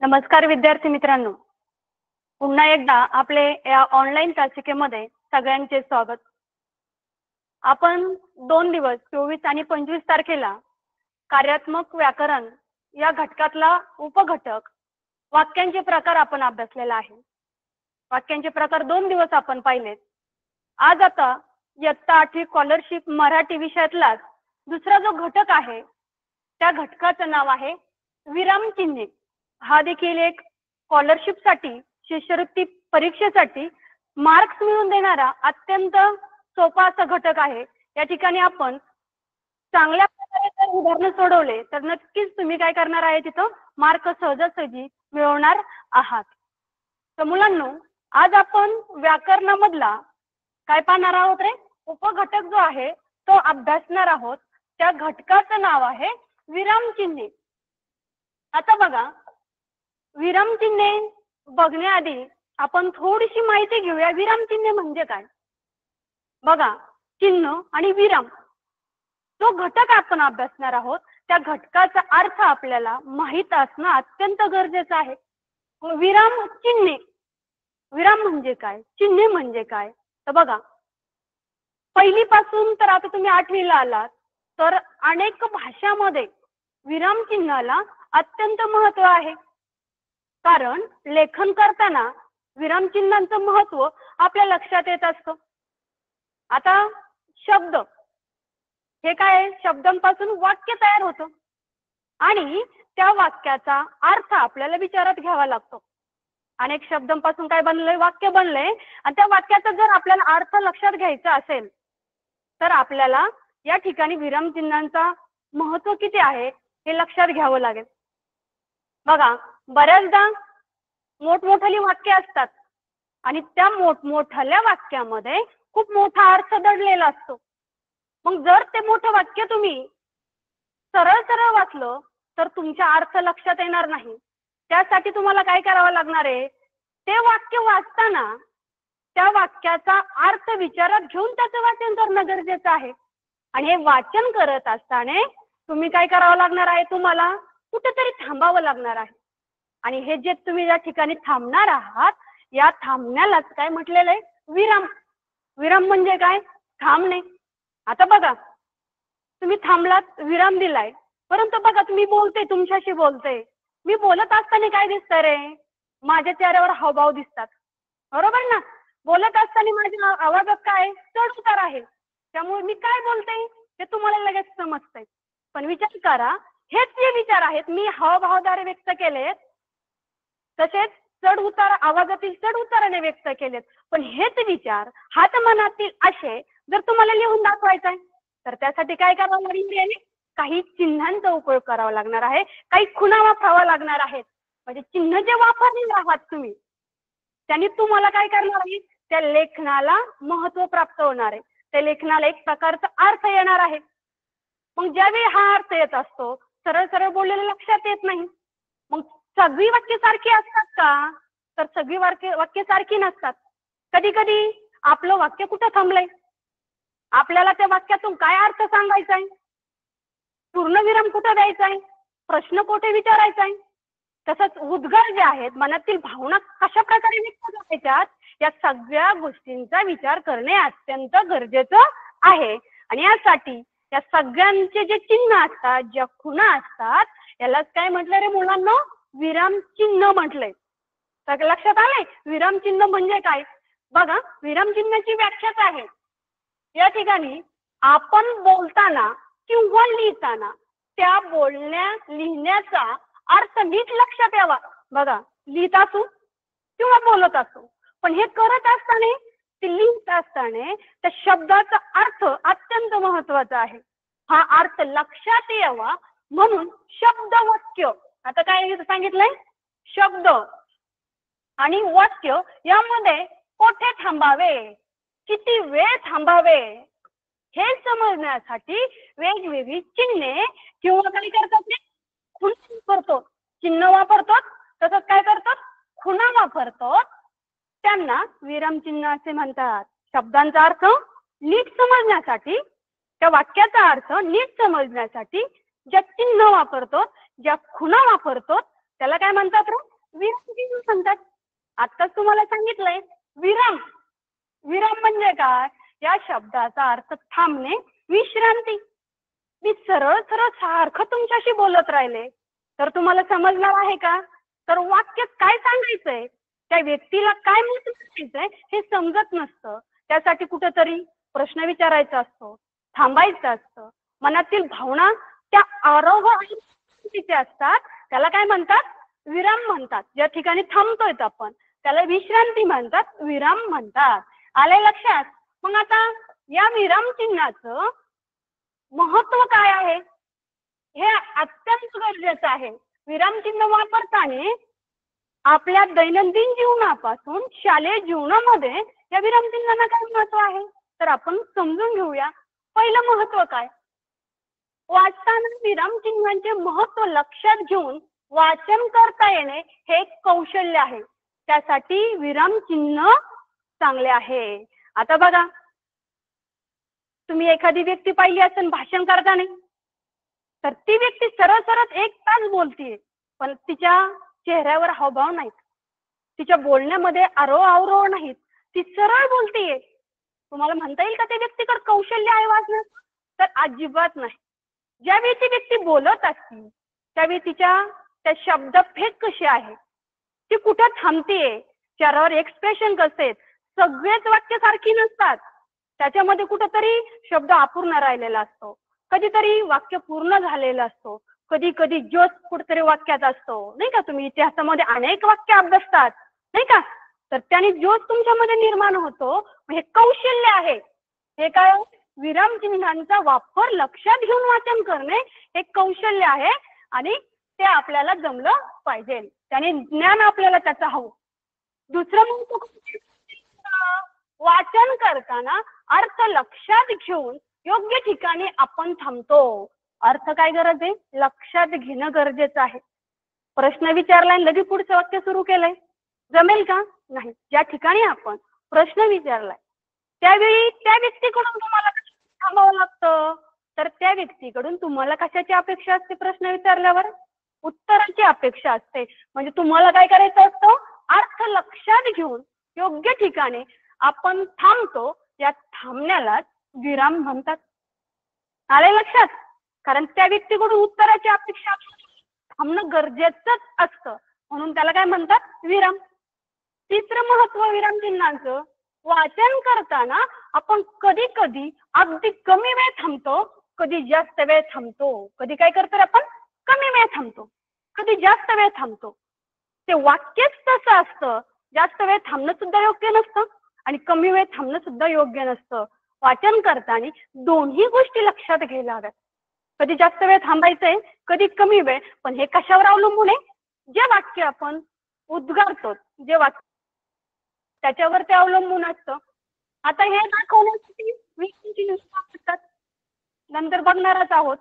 नमस्कार विद्यार्थी मित्रांनो. पुन्हा एकदा आपले या ऑनलाईन तासिकेमध्ये सगळ्यांचे स्वागत. आपण 2 दिवस 24 आणि 25 तारखेला कार्यात्मक व्याकरण या घटकातला उपघटक वाक्यांचे प्रकार आपण अभ्यासलेला आहे. वाक्यांचे प्रकार 2 दिवस आपण पाहिलेत. आज आता इयत्ता 8वी स्कॉलरशिप मराठी विषयातलाच दुसरा जो घटक आहे त्या घटकाचं नाव आहे विरामचिन्हे. हा देखील एक स्कॉलरशिपसाठी शिष्यवृत्ती परीक्षेसाठी मार्क्स मिळवून देणारा अत्यंत सोपा असा घटक आहे. या ठिकाणी आपण चांगल्या प्रकारे जर उदाहरण सोडवले तर नक्कीच तुम्ही काय करणार आहे, तिथं मार्क सहजासहजी मिळवणार आहात. तर मुलांनो, आज आपण व्याकरणामधला काय पाहणार आहोत रे? उपघटक जो आहे तो अभ्यासणार आहोत. त्या घटकाचं नाव आहे विरामचिन्हे. आता बघा, विरामचिन्हे बघण्याआधी आपण थोडीशी माहिती घेऊया. विरामचिन्हे म्हणजे काय? बघा, चिन्ह आणि विराम जो घटक आपण अभ्यासणार आहोत त्या घटकाचा अर्थ आपल्याला माहित असणं अत्यंत गरजेचं आहे. विराम चिन्हे, विराम म्हणजे काय, चिन्हे म्हणजे काय? तर बघा, पहिलीपासून तर आता तुम्ही 8वीला आलात तर अनेक भाषांमध्ये विरामचिन्हाला अत्यंत महत्त्व आहे. कारण लेखन करताना विरामचिन्हांचं महत्त्व आपल्या लक्षात येत असतं. आता शब्द हे काय, शब्दांपासून वाक्य तयार होतं आणि त्या वाक्याचा अर्थ आपल्याला विचारात घ्यावा लागतो. अनेक शब्दांपासून काय बनलंय, वाक्य बनलंय आणि त्या वाक्याचा जर आपल्याला अर्थ लक्षात घ्यायचा असेल तर आपल्याला या ठिकाणी विरामचिन्हांचा महत्त्व किती आहे हे लक्षात घ्यावं लागेल. बघा, बऱ्याचदा मोठमोठाली वाक्य असतात आणि त्या मोठमोठ्या वाक्यामध्ये खूप मोठा अर्थ दडलेला असतो. मग जर ते मोठं वाक्य तुम्ही सरळ सरळ वाचलं तर तुमचा अर्थ लक्षात येणार नाही. त्यासाठी तुम्हाला काय करावं लागणार आहे, ते वाक्य वाचताना त्या वाक्याचा अर्थ विचारात घेऊन त्याचं वाचन करणं गरजेचं आहे. आणि हे वाचन करत असताना तुम्ही काय करावं लागणार आहे, तुम्हाला कुठेतरी थांबावं लागणार आहे. आणि हे जे तुम्ही या ठिकाणी थांबणार आहात या थांबण्यालाच काय म्हटलेलं आहे, विराम. विराम म्हणजे काय, थांबणे. आता बघा, तुम्ही थांबलात, विराम दिलाय, परंतु बघा तुम्ही बोलते, तुमच्याशी बोलते, मी बोलत असताना काय दिसतं रे, माझ्या चेहऱ्यावर हावभाव दिसतात, बरोबर ना? बोलत असताना माझ्या आवाजात काय चढ उतार आहे, त्यामुळे मी काय बोलते हे तुम्हाला लगेच समजतंय. पण विचार करा, हेच जे विचार आहेत मी हावभावाद्वारे व्यक्त केलेत, तसेच चढ उतार आवाजातील चढ उताराने व्यक्त केलेत. पण हेच विचार हात मनातील असे जर तुम्हाला लिहून दाखवायचं आहे तर त्यासाठी काय करावं लागेल, काही चिन्हांचा उपयोग करावा लागणार आहे, काही खुणा वापरावा लागणार आहेत. म्हणजे चिन्ह जे वापरले आहात तुम्ही त्यांनी तुम्हाला काय करणार आहे, त्या लेखनाला महत्त्व प्राप्त होणार आहे, त्या लेखनाला एक प्रकारचा अर्थ येणार आहे. मग ज्यावेळी हा अर्थ येत असतो सरळ सरळ बोललेलं लक्षात येत नाही. मग सगळी वाक्य सारखी असतात का, तर सगळी वाक्य सारखी नसतात. कधी कधी आपलं वाक्य कुठं थांबलंय, आपल्याला त्या वाक्यातून काय अर्थ सांगायचा आहे, पूर्णविराम कुठं द्यायचा आहे, प्रश्न कुठे विचारायचा आहे, तसंच उद्गार जे आहेत, मनातील भावना कशा प्रकारे व्यक्त करायच्यात, या सगळ्या गोष्टींचा विचार करणे अत्यंत गरजेचं आहे. आणि यासाठी या सगळ्यांचे जे चिन्ह असतात, ज्या खुणा असतात, यालाच काय म्हटलं रे मुलांना, विरामचिन्ह म्हटलंय. तर लक्षात आलंय विरामचिन्ह म्हणजे काय? बघा, विरामचिन्हाची व्याख्याच आहे. या ठिकाणी आपण बोलताना किंवा लिहिताना त्या लिहिण्याचा अर्थ नीट लक्षात यावा. बघा, लिहित असू किंवा बोलत असू, पण हे करत असताना, ते लिहित असताना त्या शब्दाचा अर्थ अत्यंत महत्वाचा आहे. हा अर्थ लक्षात यावा म्हणून शब्द वाक्य, आता काय सांगितलंय, शब्द आणि वाक्य यामध्ये कोठे थांबावे, किती वेळ थांबावे हे समजण्यासाठी वेगवेगळी चिन्हे किंवा काय करतात ते खुणा वापरतो. चिन्ह वापरतो, तसंच काय करतात, खुणा वापरतो. त्यांना विरामचिन्ह असे म्हणतात. शब्दांचा अर्थ नीट समजण्यासाठी, त्या वाक्याचा अर्थ नीट समजण्यासाठी ज्या चिन्ह वापरतो, ज्या खुणा वापरतो त्याला काय म्हणतात रे? विरामचिन्ह म्हणतात. आत्ताच तुम्हाला सांगितलंय विराम. विराम म्हणजे काय? या शब्दाचा अर्थ थांबणे, विश्रांती. मी सरळ सरळ सारखं तुमच्याशी बोलत राहिले तर तुम्हाला समजणार आहे का? तर वाक्यात काय सांगायचंय, त्या व्यक्तीला काय मत मांडायचंय हे समजत नसतं. त्यासाठी कुठेतरी प्रश्न विचारायचा असतो, थांबायचं असतं. मनातील भावना त्या आरोह तिथे असतात. त्याला काय म्हणतात? विराम म्हणतात. ज्या ठिकाणी थांबतोय आपण त्याला विश्रांती म्हणतात, विराम म्हणतात. आले लक्षात? मग आता या विराम चिन्हाचं महत्व काय आहे हे अत्यंत गरजेचं आहे. विरामचिन्ह वापरताना आपल्या दैनंदिन जीवनापासून शालेय जीवनामध्ये या विरामचिन्हांना काय महत्व आहे तर आपण समजून घेऊया. पहिलं महत्व काय? वाचताना विरामचिन्हांचे महत्व लक्षात घेऊन वाचन करता येणे हे एक कौशल्य आहे. त्यासाठी विरामचिन्ह चांगले आहे. आता बघा, तुम्ही एखादी व्यक्ती पाहिली असेल भाषण करताना, तर ती व्यक्ती सरळ सरळ 1 तास बोलतीये पण तिच्या चेहऱ्यावर हावभाव नाहीत, तिच्या बोलण्यामध्ये आरोह अवरोह नाहीत, ती सरळ बोलतीये. तुम्हाला म्हणता येईल का त्या व्यक्तीकडे कौशल्य आहे वाचण्याचं? तर अजिबात नाही. ज्यावेळी ती व्यक्ती बोलत असते त्यावेळी तिच्या त्या शब्द फेक कशी आहे, ती कुठं थांबतीये, चेहऱ्यावर एक्सप्रेशन कसे आहेत, सगळेच वाक्य सारखी नसतात. त्याच्यामध्ये कुठंतरी शब्द अपूर्ण राहिलेला असतो, कधीतरी वाक्य पूर्ण झालेलं असतो, कधी कधी जोश कुठेतरी वाक्यात असतो नाही का. तुम्ही इतिहासामध्ये अनेक वाक्य अभ्यासतात नाही का, तर त्याने जोश तुमच्यामध्ये निर्माण होतो. हे कौशल्य आहे. हे काय? विरामचिन्हांचा वापर लक्षात घेऊन वाचन करणे हे कौशल्य आहे आणि ते आपल्याला जमलं पाहिजे. त्याने ज्ञान आपल्याला त्याचं हवं. दुसरं म्हणजे वाचन करताना अर्थ लक्षात घेऊन योग्य ठिकाणी आपण थांबतो. अर्थ काय गरज आहे? लक्षात घेणं गरजेचं आहे. प्रश्न विचारलाय लगेच पुढचं वाक्य सुरू केलंय, जमेल का? नाही. ज्या ठिकाणी आपण प्रश्न विचारलाय त्यावेळी त्या व्यक्तीकडून तुम्हाला थांबावं लागतं. तर त्या व्यक्तीकडून तुम्हाला कशाची अपेक्षा असते? प्रश्न विचारल्यावर उत्तराची अपेक्षा असते. म्हणजे तुम्हाला काय करायचं असतं? अर्थ लक्षात घेऊन योग्य ठिकाणी आपण थांबतो. या थांबण्यालाच विराम म्हणतात. आले लक्षात? कारण त्या व्यक्तीकडून उत्तराची अपेक्षा थांबणं गरजेचंच असतं, म्हणून त्याला काय म्हणतात? विराम. तिसरं महत्व विराम चिन्हांचं, वाचन करताना आपण कधी कधी अगदी कमी वेळ थांबतो, कधी जास्त वेळ थांबतो. कधी काय करतो आपण? कमी वेळ थांबतो, कधी जास्त वेळ थांबतो. ते वाक्यच तसं असतं. जास्त वेळ थांबणं सुद्धा योग्य नसतं आणि कमी वेळ थांबणं सुद्धा योग्य नसतं. वाचन करताना दोन्ही गोष्टी लक्षात घ्यायला हव्यात. कधी जास्त वेळ थांबायचंय, कधी कमी वेळ. पण हे कशावर अवलंबून आहे? जे वाक्य आपण उद्गारतो, जे वाक्य त्याच्यावर ते अवलंबून असतं. आता हे दाखवण्यासाठी विरामचिन्ह वापरतात. नंतर बघणारच आहोत.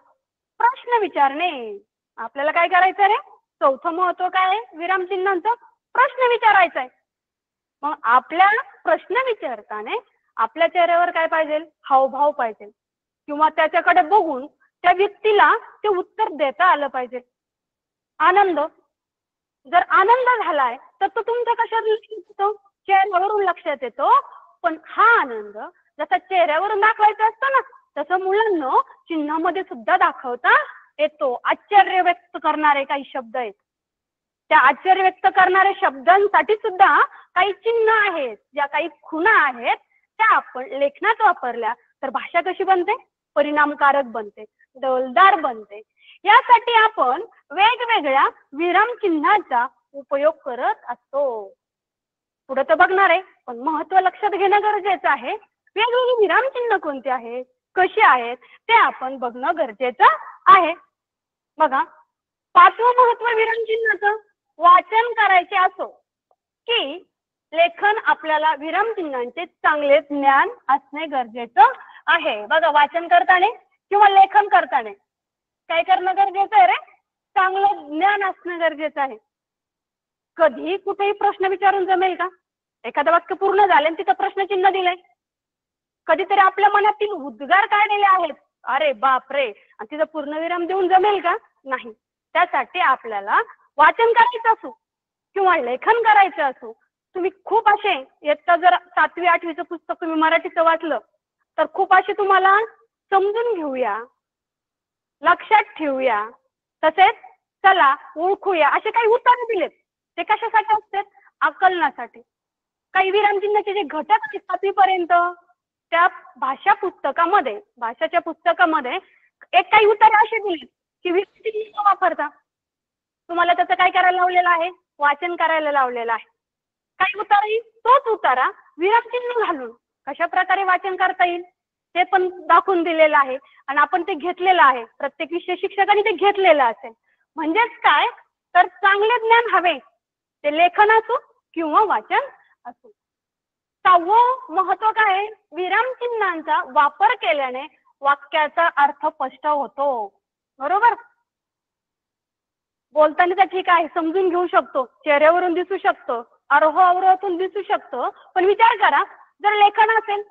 प्रश्न विचारणे. आपल्याला काय करायचं रे? चौथं महत्व काय आहे विरामचिन्हांचं? प्रश्न विचारायचा आहे. मग आपल्या प्रश्न विचारताना आपल्या चेहऱ्यावर काय पाहिजे? हावभाव पाहिजे, किंवा त्याच्याकडे बघून त्या व्यक्तीला ते उत्तर देता आलं पाहिजे. आनंद. जर आनंद झालाय तर तो तुमच्या कशात येतो? चेहऱ्यावरून लक्षात येतो. पण हा आनंद जसा चेहऱ्यावरून दाखवायचा असतो ना, तसं मुलांना चिन्हामध्ये सुद्धा दाखवता येतो. आश्चर्य व्यक्त करणारे काही शब्द आहेत. त्या आश्चर्य व्यक्त करणाऱ्या शब्दांसाठी सुद्धा काही चिन्ह आहेत, ज्या काही खुणा आहेत त्या आपण लेखनात वापरल्या तर भाषा कशी बनते? परिणामकारक बनते, डौलदार बनते. यासाठी आपण वेगवेगळ्या विराम चिन्हाचा उपयोग करत असतो. पुढे तर बघणार आहे, पण महत्व लक्षात घेणं गरजेचं आहे. वेगवेगळी विराम चिन्ह कोणती आहेत, कशी आहेत ते आपण बघणं गरजेचं आहे. बघा, पाचवं महत्व विराम चिन्हाचं, वाचन करायचे असो की लेखन आपल्याला विराम चिन्हांचे चांगले ज्ञान असणे गरजेचं आहे. बघा, वाचन करताना किंवा लेखन करताना काय करणं गरजेचं आहे रे? चांगलं ज्ञान असणं गरजेचं आहे. कधी कुठेही प्रश्न विचारून जमेल का? एखादं वाक्य पूर्ण झालं आणि तिथं प्रश्नचिन्ह दिलंय, कधीतरी आपल्या मनातील उद्गार काढलेले आहेत, अरे बाप रे, आणि तिथं पूर्णविराम देऊन जमेल का? नाही. त्यासाठी आपल्याला वाचन करायचं असो किंवा लेखन करायचं असो, तुम्ही खूप असे इयत्ता जर 7वी 8वीचं पुस्तक तुम्ही मराठीचं वाचलं तर खूप असे तुम्हाला समजून घेऊया, लक्षात ठेवूया, तसेच चला ओळखूया असे काही उत्तरं दिलेत. ते कशासाठी असतात? आकलनासाठी. काही विरामचिन्हाचे जे घटक आहेत 7वी पर्यंत त्या भाषाच्या पुस्तकामध्ये एक काही उत्तरे अशी दिलीत की विरामचिन्ह न वापरता तुम्हाला त्याचं काय करायला लावलेलं आहे? वाचन करायला लावलेलं आहे. काही उतारा तोच उतारा विरामचिन्ह घालून कशा प्रकारे वाचन करता येईल ते पण दाखवून दिलेलं आहे आणि आपण ते घेतलेलं आहे. प्रत्येक विषय शिक्षकांनी ते घेतलेलं असेल. म्हणजेच काय तर चांगले ज्ञान हवे ते लेखन असो किंवा वाचन असो. 6वं महत्व काय आहे? विरामचिन्हांचा वापर केल्याने वाक्याचा अर्थ स्पष्ट होतो. बरोबर? बोलताना तर ठीक आहे, समजून घेऊ शकतो, चेहऱ्यावरून दिसू शकतो, अवरोहातून दिसू शकतो. पण विचार करा, जर लेखन असेल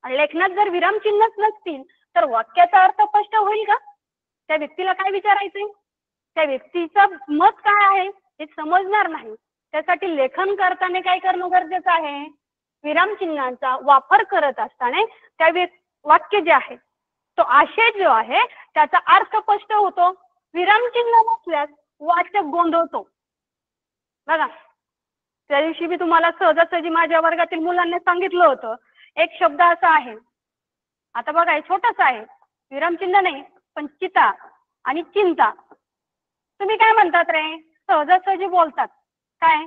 आणि लेखनात जर विरामचिन्हच नसतील तर वाक्याचा अर्थ स्पष्ट होईल का? त्या व्यक्तीला काय विचारायचंय, त्या व्यक्तीचं मत काय आहे हे समजणार नाही. त्यासाठी लेखन करताना काय करणं गरजेचं आहे? विरामचिन्हांचा वापर करत असताना त्या वाक्य जे आहे तो आशय जो आहे त्याचा अर्थ स्पष्ट होतो. विरामचिन्ह नसल्यास वाचक गोंधळतो. बघा, त्या दिवशी मी तुम्हाला सहजासहजी माझ्या वर्गातील मुलांना सांगितलं होतं, एक शब्द असा आहे, आता बघा हे छोटासा आहे, विरामचिन्ह नाही पण चिता आणि चिंता. तुम्ही काय म्हणतात रे? सहजासहजी बोलतात काय,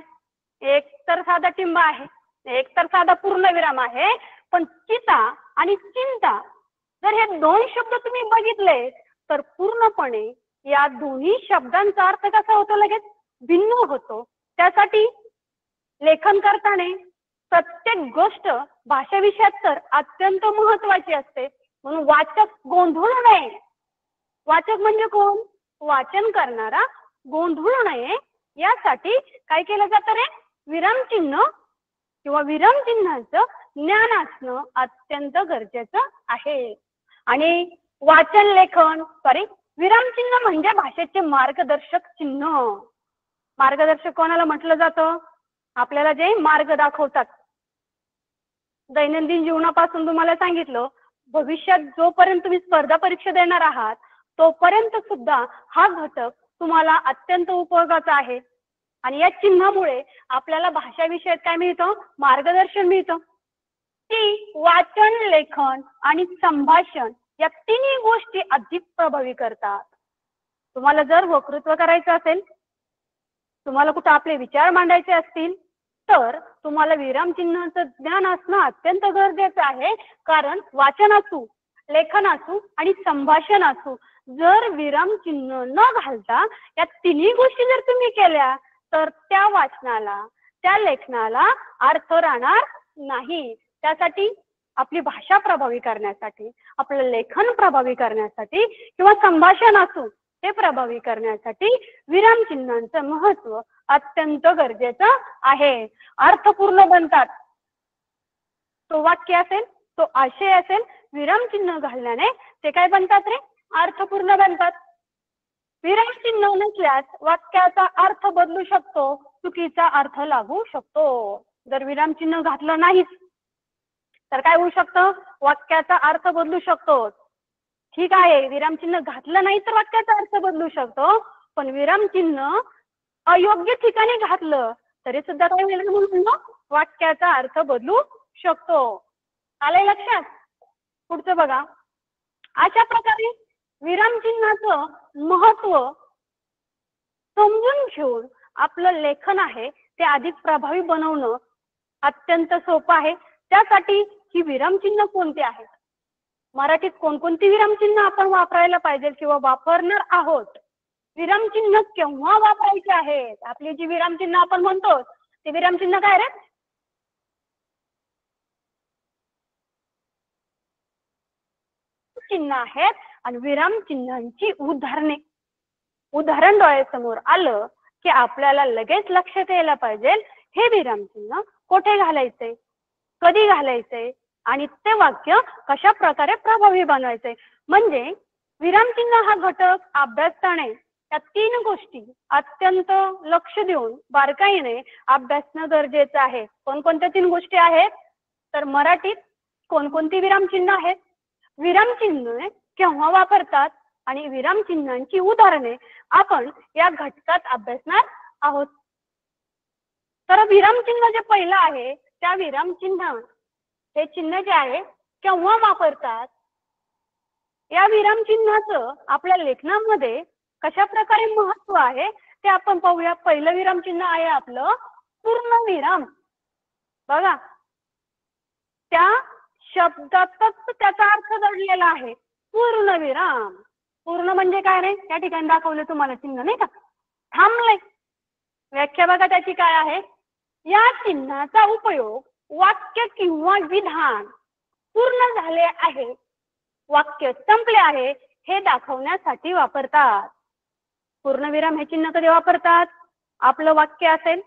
एक तर साधा टिंब आहे, एक तर साधा पूर्णविराम आहे, पण चिता आणि चिंता जर हे दोन शब्द तुम्ही बघितले तर पूर्णपणे या दोन्ही शब्दांचा अर्थ कसा होतो? लगेच भिन्न होतो. त्यासाठी लेखन करताना प्रत्येक गोष्ट भाषा विषयात तर अत्यंत महत्वाची असते, म्हणून वाचक गोंधळू नये. वाचक म्हणजे कोण? वाचन करणारा गोंधळू नये यासाठी काय केलं जातं रे? विरामचिन्ह किंवा विरामचिन्हाचं ज्ञान असणं अत्यंत गरजेचं आहे. आणि वाचन लेखन विरामचिन्ह म्हणजे भाषेचे मार्गदर्शक चिन्ह. मार्गदर्शक कोणाला म्हटलं जातं? आपल्याला जे मार्ग दाखवतात. दैनंदिन जीवनापासून तुम्हाला सांगितलं, भविष्यात जोपर्यंत तुम्ही स्पर्धा परीक्षा देणार आहात तोपर्यंत सुद्धा हा घटक तुम्हाला अत्यंत उपयोगाचा आहे. आणि या चिन्हामुळे आपल्याला भाषा विषयात काय मिळतं? मार्गदर्शन मिळतं. ती वाचन, लेखन आणि संभाषण या तिन्ही गोष्टी अधिक प्रभावी करतात. तुम्हाला जर वक्तृत्व करायचं असेल, तुम्हाला कुठं आपले विचार मांडायचे असतील तर तुम्हाला विरामचिन्हाचं ज्ञान असणं अत्यंत गरजेचं आहे. कारण वाचन असू, लेखन असू आणि संभाषण असू, जर विरामचिन्ह न घालता या तिन्ही गोष्टी जर तुम्ही केल्या तर त्या वाचनाला, त्या लेखनाला अर्थ राहणार नाही. त्यासाठी आपली भाषा प्रभावी करण्यासाठी, आपलं लेखन प्रभावी करण्यासाठी किंवा संभाषण असू ते प्रभावी करण्यासाठी विरामचिन्हांचं महत्व अत्यंत गरजेचं आहे. अर्थपूर्ण बनतात. तो वाक्य असेल, तो आशय असेल, विरामचिन्ह घालण्याने ते काय बनतात रे? अर्थपूर्ण बनतात. विरामचिन्ह नसल्यास वाक्याचा अर्थ बदलू शकतो, चुकीचा अर्थ लागू शकतो. जर विरामचिन्ह घातलं नाहीच तर काय होऊ शकतं? वाक्याचा अर्थ बदलू शकतो. ठीक आहे, विरामचिन्ह घातलं नाही तर वाक्याचा अर्थ बदलू शकतो, पण विरामचिन्ह अयोग्य ठिकाणी घातलं तरी सुद्धा काय होईल म्हणून वाक्याचा अर्थ बदलू शकतो. आलंय लक्षात? पुढचं बघा. अशा प्रकारे विरामचिन्हाचं महत्व समजून घेऊन आपलं लेखन आहे ते अधिक प्रभावी बनवणं अत्यंत सोपं आहे. त्यासाठी ही विरामचिन्ह कोणती आहेत, मराठीत कोणकोणती विरामचिन्ह आपण वापरायला पाहिजे किंवा वापरणार आहोत, विरामचिन्ह केव्हा वापरायचे आहेत, आपली जी विरामचिन्ह आपण म्हणतो ते विरामचिन्ह काय रे? चिन्ह आहेत आणि विरामचिन्हांची उदाहरण डोळ्यासमोर आलं की आपल्याला लगेच लक्षात यायला पाहिजे हे विरामचिन्ह कुठे घालायचे, कधी घालायचे आणि ते वाक्य कशा प्रकारे प्रभावी बनवायचे. म्हणजे विरामचिन्ह हा घटक अभ्यासताना या 3 गोष्टी अत्यंत लक्ष देऊन बारकाईने अभ्यासणं गरजेचं आहे. कोणकोणत्या 3 गोष्टी आहेत? तर मराठीत कोणकोणती विरामचिन्ह आहेत, विरामचिन्ह केव्हा वापरतात आणि विरामचिन्हांची उदाहरणे आपण या घटकात अभ्यासणार आहोत. तर विरामचिन्ह जे पहिलं आहे त्या विरामचिन्ह हे चिन्ह जे आहे केव्हा वापरतात, या विरामचिन्हाचं आपल्या लेखनामध्ये कशा प्रकारे महत्व आहे ते आपण पाहूया. पहिलं विरामचिन्ह आहे आपलं पूर्णविराम. बघा, त्या शब्दातच त्याचा अर्थ दडलेला आहे, पूर्णविराम. पूर्ण म्हणजे काय रे? या ठिकाणी दाखवलं तुम्हाला चिन्ह नाही का, थांबले. व्याख्या बघा त्याची काय आहे. या चिन्हाचा उपयोग वाक्य किंवा विधान पूर्ण झाले आहे, वाक्य संपले आहे हे दाखवण्यासाठी वापरतात. पूर्णविराम हे चिन्ह कधी वापरतात? आपलं वाक्य असेल,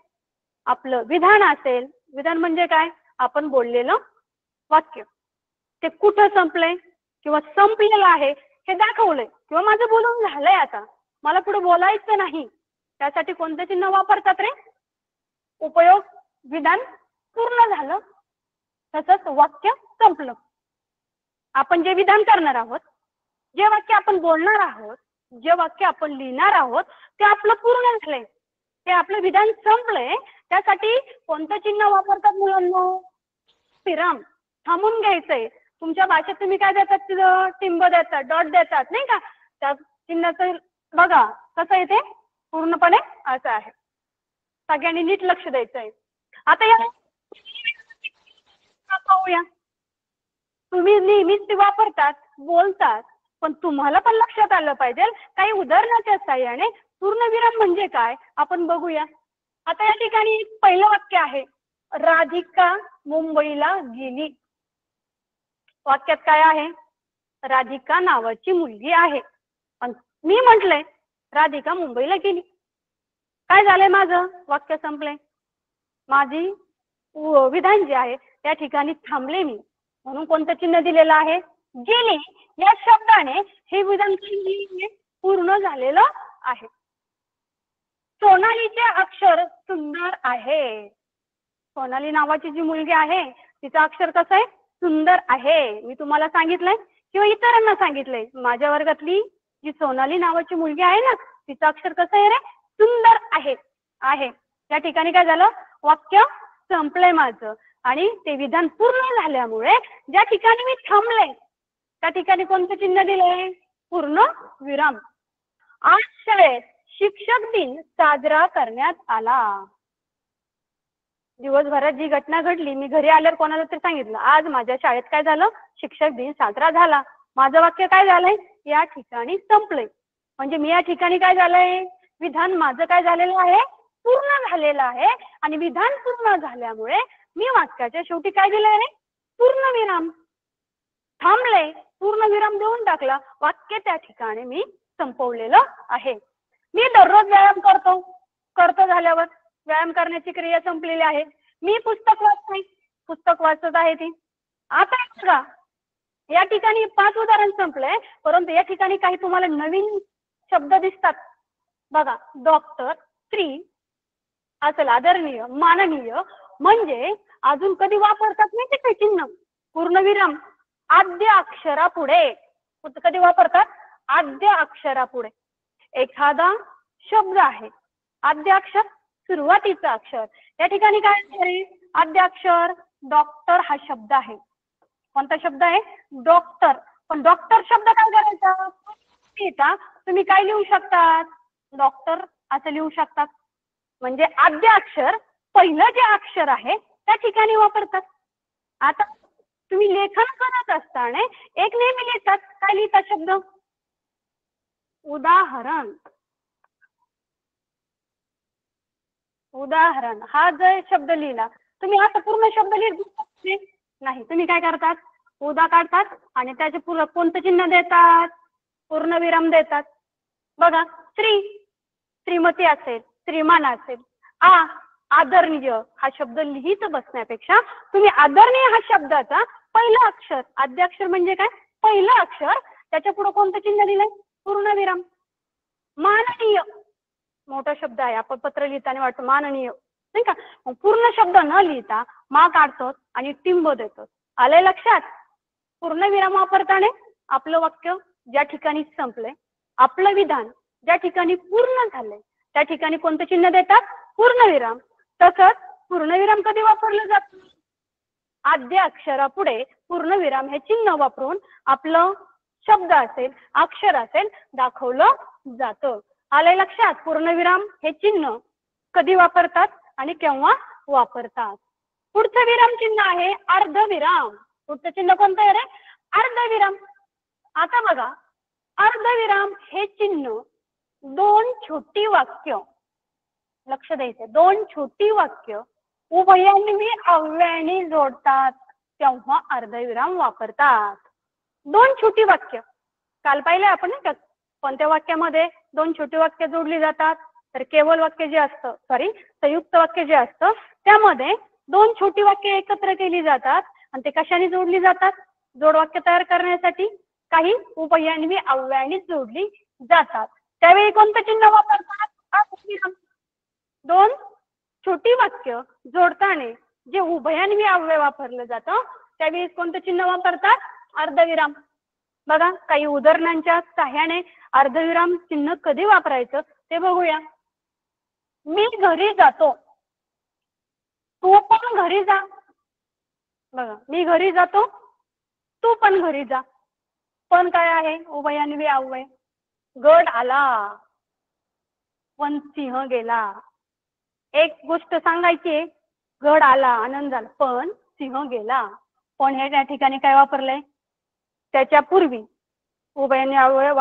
आपलं विधान असेल. विधान म्हणजे काय? आपण बोललेलं वाक्य. ते कुठं संपलंय किंवा संपलेलं आहे हे दाखवलंय, किंवा माझं बोलून झालंय, आता मला पुढे बोलायचं नाही, त्यासाठी कोणतं चिन्ह वापरतात रे? उपयोग विधान पूर्ण झालं, तसंच वाक्य संपलं. आपण जे विधान करणार आहोत, जे वाक्य आपण बोलणार आहोत, जे वाक्य आपण लिहिणार आहोत ते आपलं पूर्ण झालंय, ते आपलं विधान संपलंय. त्यासाठी कोणतं चिन्ह वापरतात मुलांनो? विराम. थांबून घ्यायचंय. तुमच्या भाषेत तुम्ही काय देतात? तिथं टिंब देतात, डॉट देतात नाही का? त्या चिन्हाचं बघा कसं आहे ते, पूर्णपणे असं आहे. सगळ्यांनी नीट लक्ष द्यायचंय. आता या पाहूया. तुम्ही नेहमीच ते वापरतात, बोलतात, पण तुम्हाला पण लक्षात आलं पाहिजे काही उदाहरणाच्या साहाय्याने पूर्णविराम म्हणजे काय आपण बघूया. आता या ठिकाणी पहिलं वाक्य आहे, राधिका मुंबईला गेली. वाक्यात काय आहे? राधिका नावाची मुलगी आहे. मी म्हटलंय राधिका मुंबईला गेली. काय झालंय? माझं वाक्य संपलंय. माझी विधान जे आहे त्या ठिकाणी थांबले मी, म्हणून कोणतं चिन्ह दिलेलं आहे? गेली. या शब्दाने हे विधान पूर्ण झालेलं आहे. सोनालीचे अक्षर सुंदर आहे. सोनाली नावाची जी मुलगी आहे तिचं अक्षर कसं आहे? सुंदर आहे. मी तुम्हाला सांगितलंय किंवा इतरांना सांगितलंय, माझ्या वर्गातली जी सोनाली नावाची मुलगी आहे ना, तिचं अक्षर कसं आहे रे? सुंदर आहे. आहे. या ठिकाणी काय झालं? वाक्य संपलंय माझं, आणि ते विधान पूर्ण झाल्यामुळे ज्या ठिकाणी मी थांबले त्या ठिकाणी कोणतं चिन्ह दिलंय? पूर्ण विराम. आज शाळेत शिक्षक दिन साजरा करण्यात आला. दिवसभरात जी घटना घडली, मी घरी आल्यावर कोणाला तरी सांगितलं, आज माझ्या शाळेत काय झालं? शिक्षक दिन साजरा झाला. माझं वाक्य काय झालंय? या ठिकाणी संपलंय. म्हणजे मी या ठिकाणी काय झालंय? विधान माझं काय झालेलं आहे? पूर्ण झालेलं आहे. आणि विधान पूर्ण झाल्यामुळे मी वाक्याच्या शेवटी काय दिलंय रे? पूर्णविराम. थांबले, पूर्णविराम देऊन टाकला, वाक्य त्या ठिकाणी मी संपवलेलं आहे. मी दररोज व्यायाम करतो झाल्यावर व्यायाम करण्याची क्रिया संपलेली आहे. मी पुस्तक वाचते, पुस्तक वाचत आहे ती. आता बघा, या ठिकाणी 5 उदाहरण संपलंय, परंतु या ठिकाणी काही तुम्हाला नवीन शब्द दिसतात. बघा, डॉक्टर, स्त्री असेल, आदरणीय, माननीय, म्हणजे अजून कधी वापरतात नाही ते चिन्ह? पूर्णविराम आद्य अक्षरापुढे. कधी वापरतात? आद्य अक्षरापुढे. एखादा शब्द आहे, आद्य अक्षर, सुरुवातीचं अक्षर. या ठिकाणी काय आहे? आद्य अक्षर. डॉक्टर हा शब्द आहे. कोणता शब्द आहे? डॉक्टर. पण डॉक्टर शब्द काय करायचा? तुम्ही काय लिहू शकतात? डॉक्टर असं लिहू शकतात. म्हणजे आद्य अक्षर, पहिलं जे अक्षर आहे त्या ठिकाणी वापरतात. आता तुम्ही लेखन करत असताना एक नेहमी लिहितात, काय लिहितात शब्द? उदाहरण. उदाहरण हा जर शब्द लिहिला, तुम्ही आता पूर्ण शब्द लिहित नाही. तुम्ही काय करतात? उदा काढतात आणि त्याचे कोणतं चिन्ह देतात? पूर्णविराम देतात. बघा, स्त्री, श्रीमती असेल, श्रीमान असेल. आदरणीय हा शब्द लिहित बसण्यापेक्षा तुम्ही आदरणीय हा शब्दाचा पहिलं अक्षर, आद्य अक्षर म्हणजे काय? पहिलं अक्षर, त्याच्या पुढे कोणतं चिन्ह दिलंय? पूर्णविराम. माननीय मोठा शब्द आहे, आपण पत्र लिहिताना वाटतो माननीय, नाही का? मग पूर्ण शब्द न लिहिता मा काढतो आणि टिंब देतो. आलंय लक्षात? पूर्णविराम वापरताना आपलं वाक्य ज्या ठिकाणी संपलंय, आपलं विधान ज्या ठिकाणी पूर्ण झालंय त्या ठिकाणी कोणतं चिन्ह देतात? पूर्णविराम. तसंच पूर्णविराम कधी वापरलं जातं? आद्य अक्षरापुढे पूर्णविराम हे चिन्ह वापरून आपलं शब्द असेल, अक्षर असेल दाखवलं जातं. आलंय लक्षात? पूर्णविराम हे चिन्ह कधी वापरतात आणि केव्हा वापरतात. पुढचं विराम चिन्ह आहे अर्धविराम. पुढचं चिन्ह कोणतं आहे रे? अर्धविराम. आता बघा, अर्धविराम हे चिन्ह दोन छोटी वाक्य, लक्ष द्यायचं, दोन छोटी वाक्य उभयान्वी अव्ययाने जोडतात तेव्हा अर्धविराम वापरतात. दोन छोटी वाक्य काल पाहिलं आपण ना, कोणत्या वाक्यामध्ये दोन छोटी वाक्य जोडली जातात? तर केवळ वाक्य जे असतं, संयुक्त वाक्य जे असतं त्यामध्ये दोन छोटी वाक्य एकत्र केली जातात आणि ते कशाने जोडली जातात? जोडवाक्य तयार करण्यासाठी काही उभयान्वी अव्ययाने जोडली जातात. त्यावेळी कोणतं चिन्ह वापरतात? अर्धविराम. दोन छोटी वाक्य जोडताना जे उभयान्वी अव्यय वापरलं जातं त्यावेळी कोणतं चिन्ह वापरतात? अर्धविराम. बघा, काही उदाहरणांच्या सहाय्याने अर्धविराम चिन्ह कधी वापरायचं ते बघूया. मी घरी जातो, तू पण घरी जा. बघा, मी घरी जातो, तू पण घरी जा. पण काय आहे? उभयान्वी अव्यय. गड आला पण सिंह गेला. एक गोष्ट सांगायची आहे, गड आला आनंद झाला पण सिंह गेला. पण हे त्या ठिकाणी काय वापरलंय? त्याच्या पूर्वी उभयान्वी अव्यय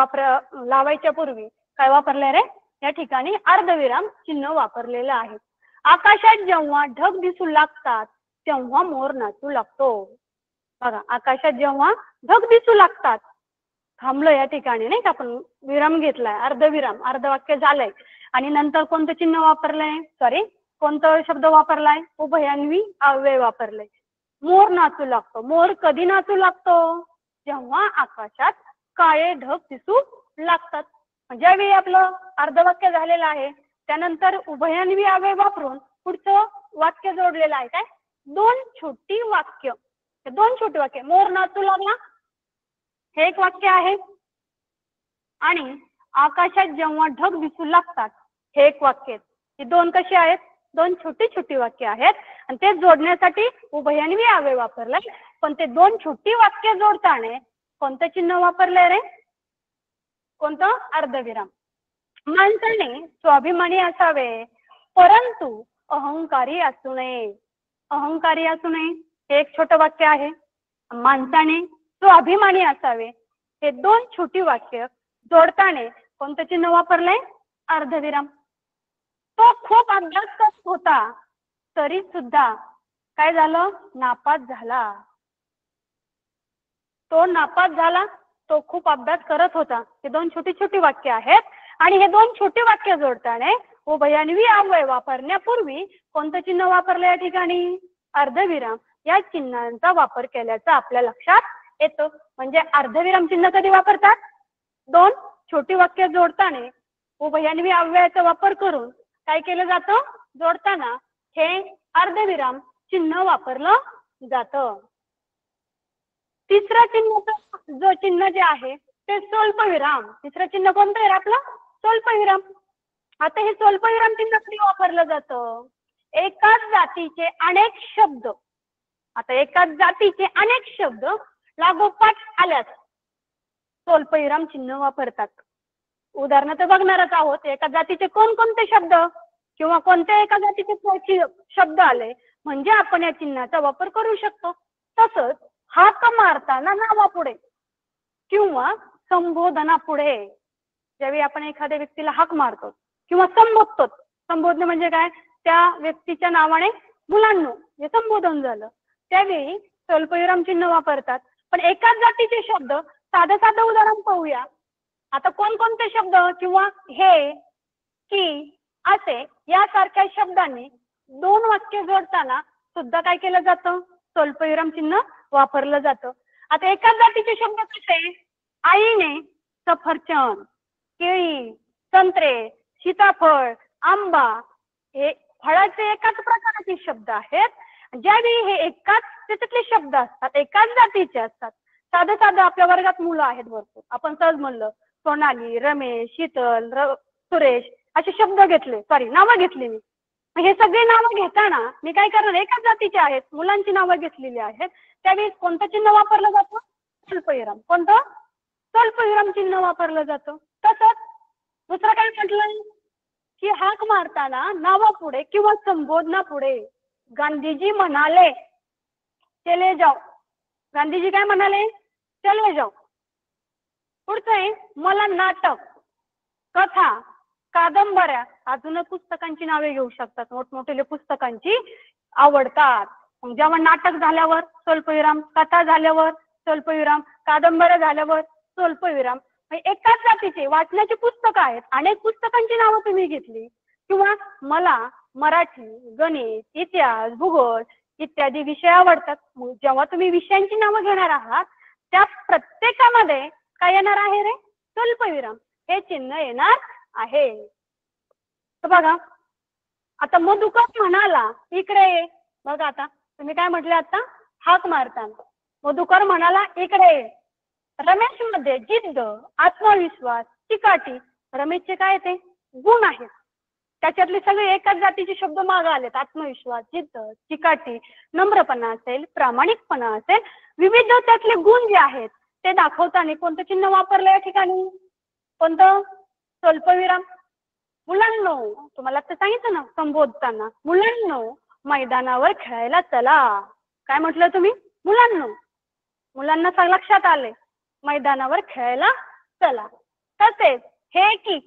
लावायच्या पूर्वी काय वापरलंय रे? या ठिकाणी अर्धविराम चिन्ह वापरलेलं आहे. आकाशात जेव्हा ढग दिसू लागतात तेव्हा मोर नाचू लागतो. बघा, आकाशात जेव्हा ढग दिसू लागतात, थांबलो या ठिकाणी, नाही का? आपण विराम घेतलाय, अर्धविराम, अर्धवाक्य झालंय आणि नंतर कोणतं चिन्ह वापरलंय? कोणतं शब्द वापरलाय? उभयान्वी अव्यय वापरलंय. मोर नाचू लागतो. मोर कधी नाचू लागतो? जेव्हा आकाशात काळे ढग दिसू लागतात. ज्यावेळी आपलं अर्धवाक्य झालेलं आहे त्यानंतर उभयान्वी अव्यय वापरून पुढचं वाक्य जोडलेलं आहे. काय? दोन छोटी वाक्य. दोन छोटी वाक्य. मोर नाचू लागला हे एक वाक्य आहे आणि आकाशात जेव्हा ढग दिसू लागतात हे एक वाक्य आहे. ही दोन कशी आहेत? दोन छोटी छोटी वाक्य आहेत आणि ते जोडण्यासाठी उभयान्वी अव्यय वापरलाय. पण ते दोन छोटी वाक्य जोडताना कोणतं चिन्ह वापरलंय रे? कोणतं? अर्धविराम. माणसाने स्वाभिमानी असावे परंतु अहंकारी असू नये. अहंकारी असू नये हे एक छोटं वाक्य आहे. माणसाने स्वाभिमानी असावे हे दोन छोटी वाक्य जोडताना कोणतं चिन्ह वापरलंय? अर्धविराम. तो खूप अभ्यास करत होता तरी सुद्धा काय झालं? नापास झाला. तो नापास झाला, तो खूप अभ्यास करत होता. हे दोन छोटी छोटी वाक्य आहेत आणि हे दोन छोटी वाक्य जोडताना उभयान्वी अव्यय वापरण्यापूर्वी कोणतं चिन्ह वापरलं या ठिकाणी? अर्धविराम. या चिन्हांचा वापर केल्याचा आपल्या लक्षात येतं. म्हणजे अर्धविराम चिन्ह कधी वापरतात? दोन छोटी वाक्य जोडताना उभयान्वी अव्ययाचा वापर करून काय केलं जातं? जोडताना हे अर्धविराम चिन्ह वापरलं जातं. तिसरा चिन्ह जो चिन्ह जे आहे ते स्वल्पविराम. तिसरं चिन्ह कोणतं आहे आपलं? स्वल्पविराम. आता हे स्वल्पविराम चिन्ह कधी वापरलं जातं? एकाच जातीचे अनेक शब्द, आता एकाच जातीचे अनेक शब्द लागोपाठ आल्यास स्वल्पविराम चिन्ह वापरतात. उदाहरण तर बघणारच आहोत. एका जातीचे कोणकोणते शब्द किंवा कोणत्या एका जातीचे शब्द आले म्हणजे आपण या चिन्हाचा वापर करू शकतो. तसंच हाक मारताना नावापुढे किंवा संबोधनापुढे ज्यावेळी आपण एखाद्या व्यक्तीला हाक मारतो किंवा संबोधतो, संबोधन म्हणजे काय? त्या व्यक्तीच्या नावाने मुलांनो हे संबोधन झालं त्यावेळी स्वल्पविराम चिन्ह वापरतात. पण एकाच जातीचे शब्द साधं साधं उदाहरण पाहूया. आता कोणकोणते शब्द किंवा हे, की, असे यासारख्या शब्दांनी दोन वाक्य जोडताना सुद्धा काय केलं जातं? स्वल्पविराम चिन्ह वापरलं जातं. आता एकाच जातीचे शब्द कसे? आईने सफरचंद, केळी, संत्रे, सीताफळ, आंबा हे फळाचे एकाच प्रकारचे शब्द आहेत. ज्यावेळी हे एकाच त्याच्यातले शब्द असतात, एकाच जातीचे असतात. साधं साधं आपल्या वर्गात मुलं आहेत भरपूर. आपण सहज म्हणलं सोनाली, रमेश, शीतल, सुरेश असे शब्द घेतले, सॉरी नावं घेतली मी. हे सगळे नावं घेताना मी काय करणार, एकाच जातीचे आहेत, मुलांची नावं घेतलेली आहेत. त्यावेळी कोणतं चिन्ह वापरलं जातं? स्वल्पविराम. कोणतं? स्वल्पविराम चिन्ह वापरलं जातं. तसंच दुसरं काय म्हटलं की हाक मारताना नावापुढे किंवा संबोधनापुढे गांधीजी म्हणाले चले जाओ. गांधीजी काय म्हणाले? चले जाओ. पुढचं आहे मला नाटक, कथा, कादंबऱ्या अजून पुस्तकांची नावे घेऊ शकतात. मोठमोठे पुस्तकांची आवडतात. मग जेव्हा नाटक झाल्यावर स्वल्पविराम, कथा झाल्यावर स्वल्पविराम, कादंबऱ्या झाल्यावर स्वल्पविराम. एकाच जातीचे वाचण्याची पुस्तकं आहेत, अनेक पुस्तकांची नावं तुम्ही घेतली किंवा मला मराठी, गणित, इतिहास, भूगोल इत्यादी विषय आवडतात. जेव्हा तुम्ही विषयांची नावं घेणार आहात त्या प्रत्येकामध्ये काय येणार आहे रे? स्वल्पविराम हे चिन्ह येणार आहे. तर बघा आता मधुकर म्हणाला इकडे ये. बघा आता तुम्ही काय म्हटले आता? हाक मारताना मधुकर म्हणाला इकडे ये. रमेश मध्ये जिद्द, आत्मविश्वास, चिकाटी. रमेशचे काय ते गुण आहेत, त्याच्यातले सगळे एकाच जातीचे शब्द मागे आलेत. आत्मविश्वास, जिद्द, चिकाटी, नम्रपणा असेल, प्रामाणिकपणा असेल, विविध त्यातले गुण जे आहेत ते दाखवताना कोणतं चिन्ह वापरलं या ठिकाणी? कोणतं? स्वल्पविराम. मुलांनो तुम्हाला आता सांगितलं ना संबोधताना, मुलांनो मैदानावर खेळायला चला. काय म्हटलं तुम्ही? मुलांनो. मुलांना लक्षात आले मैदानावर खेळायला चला. तसेच हे की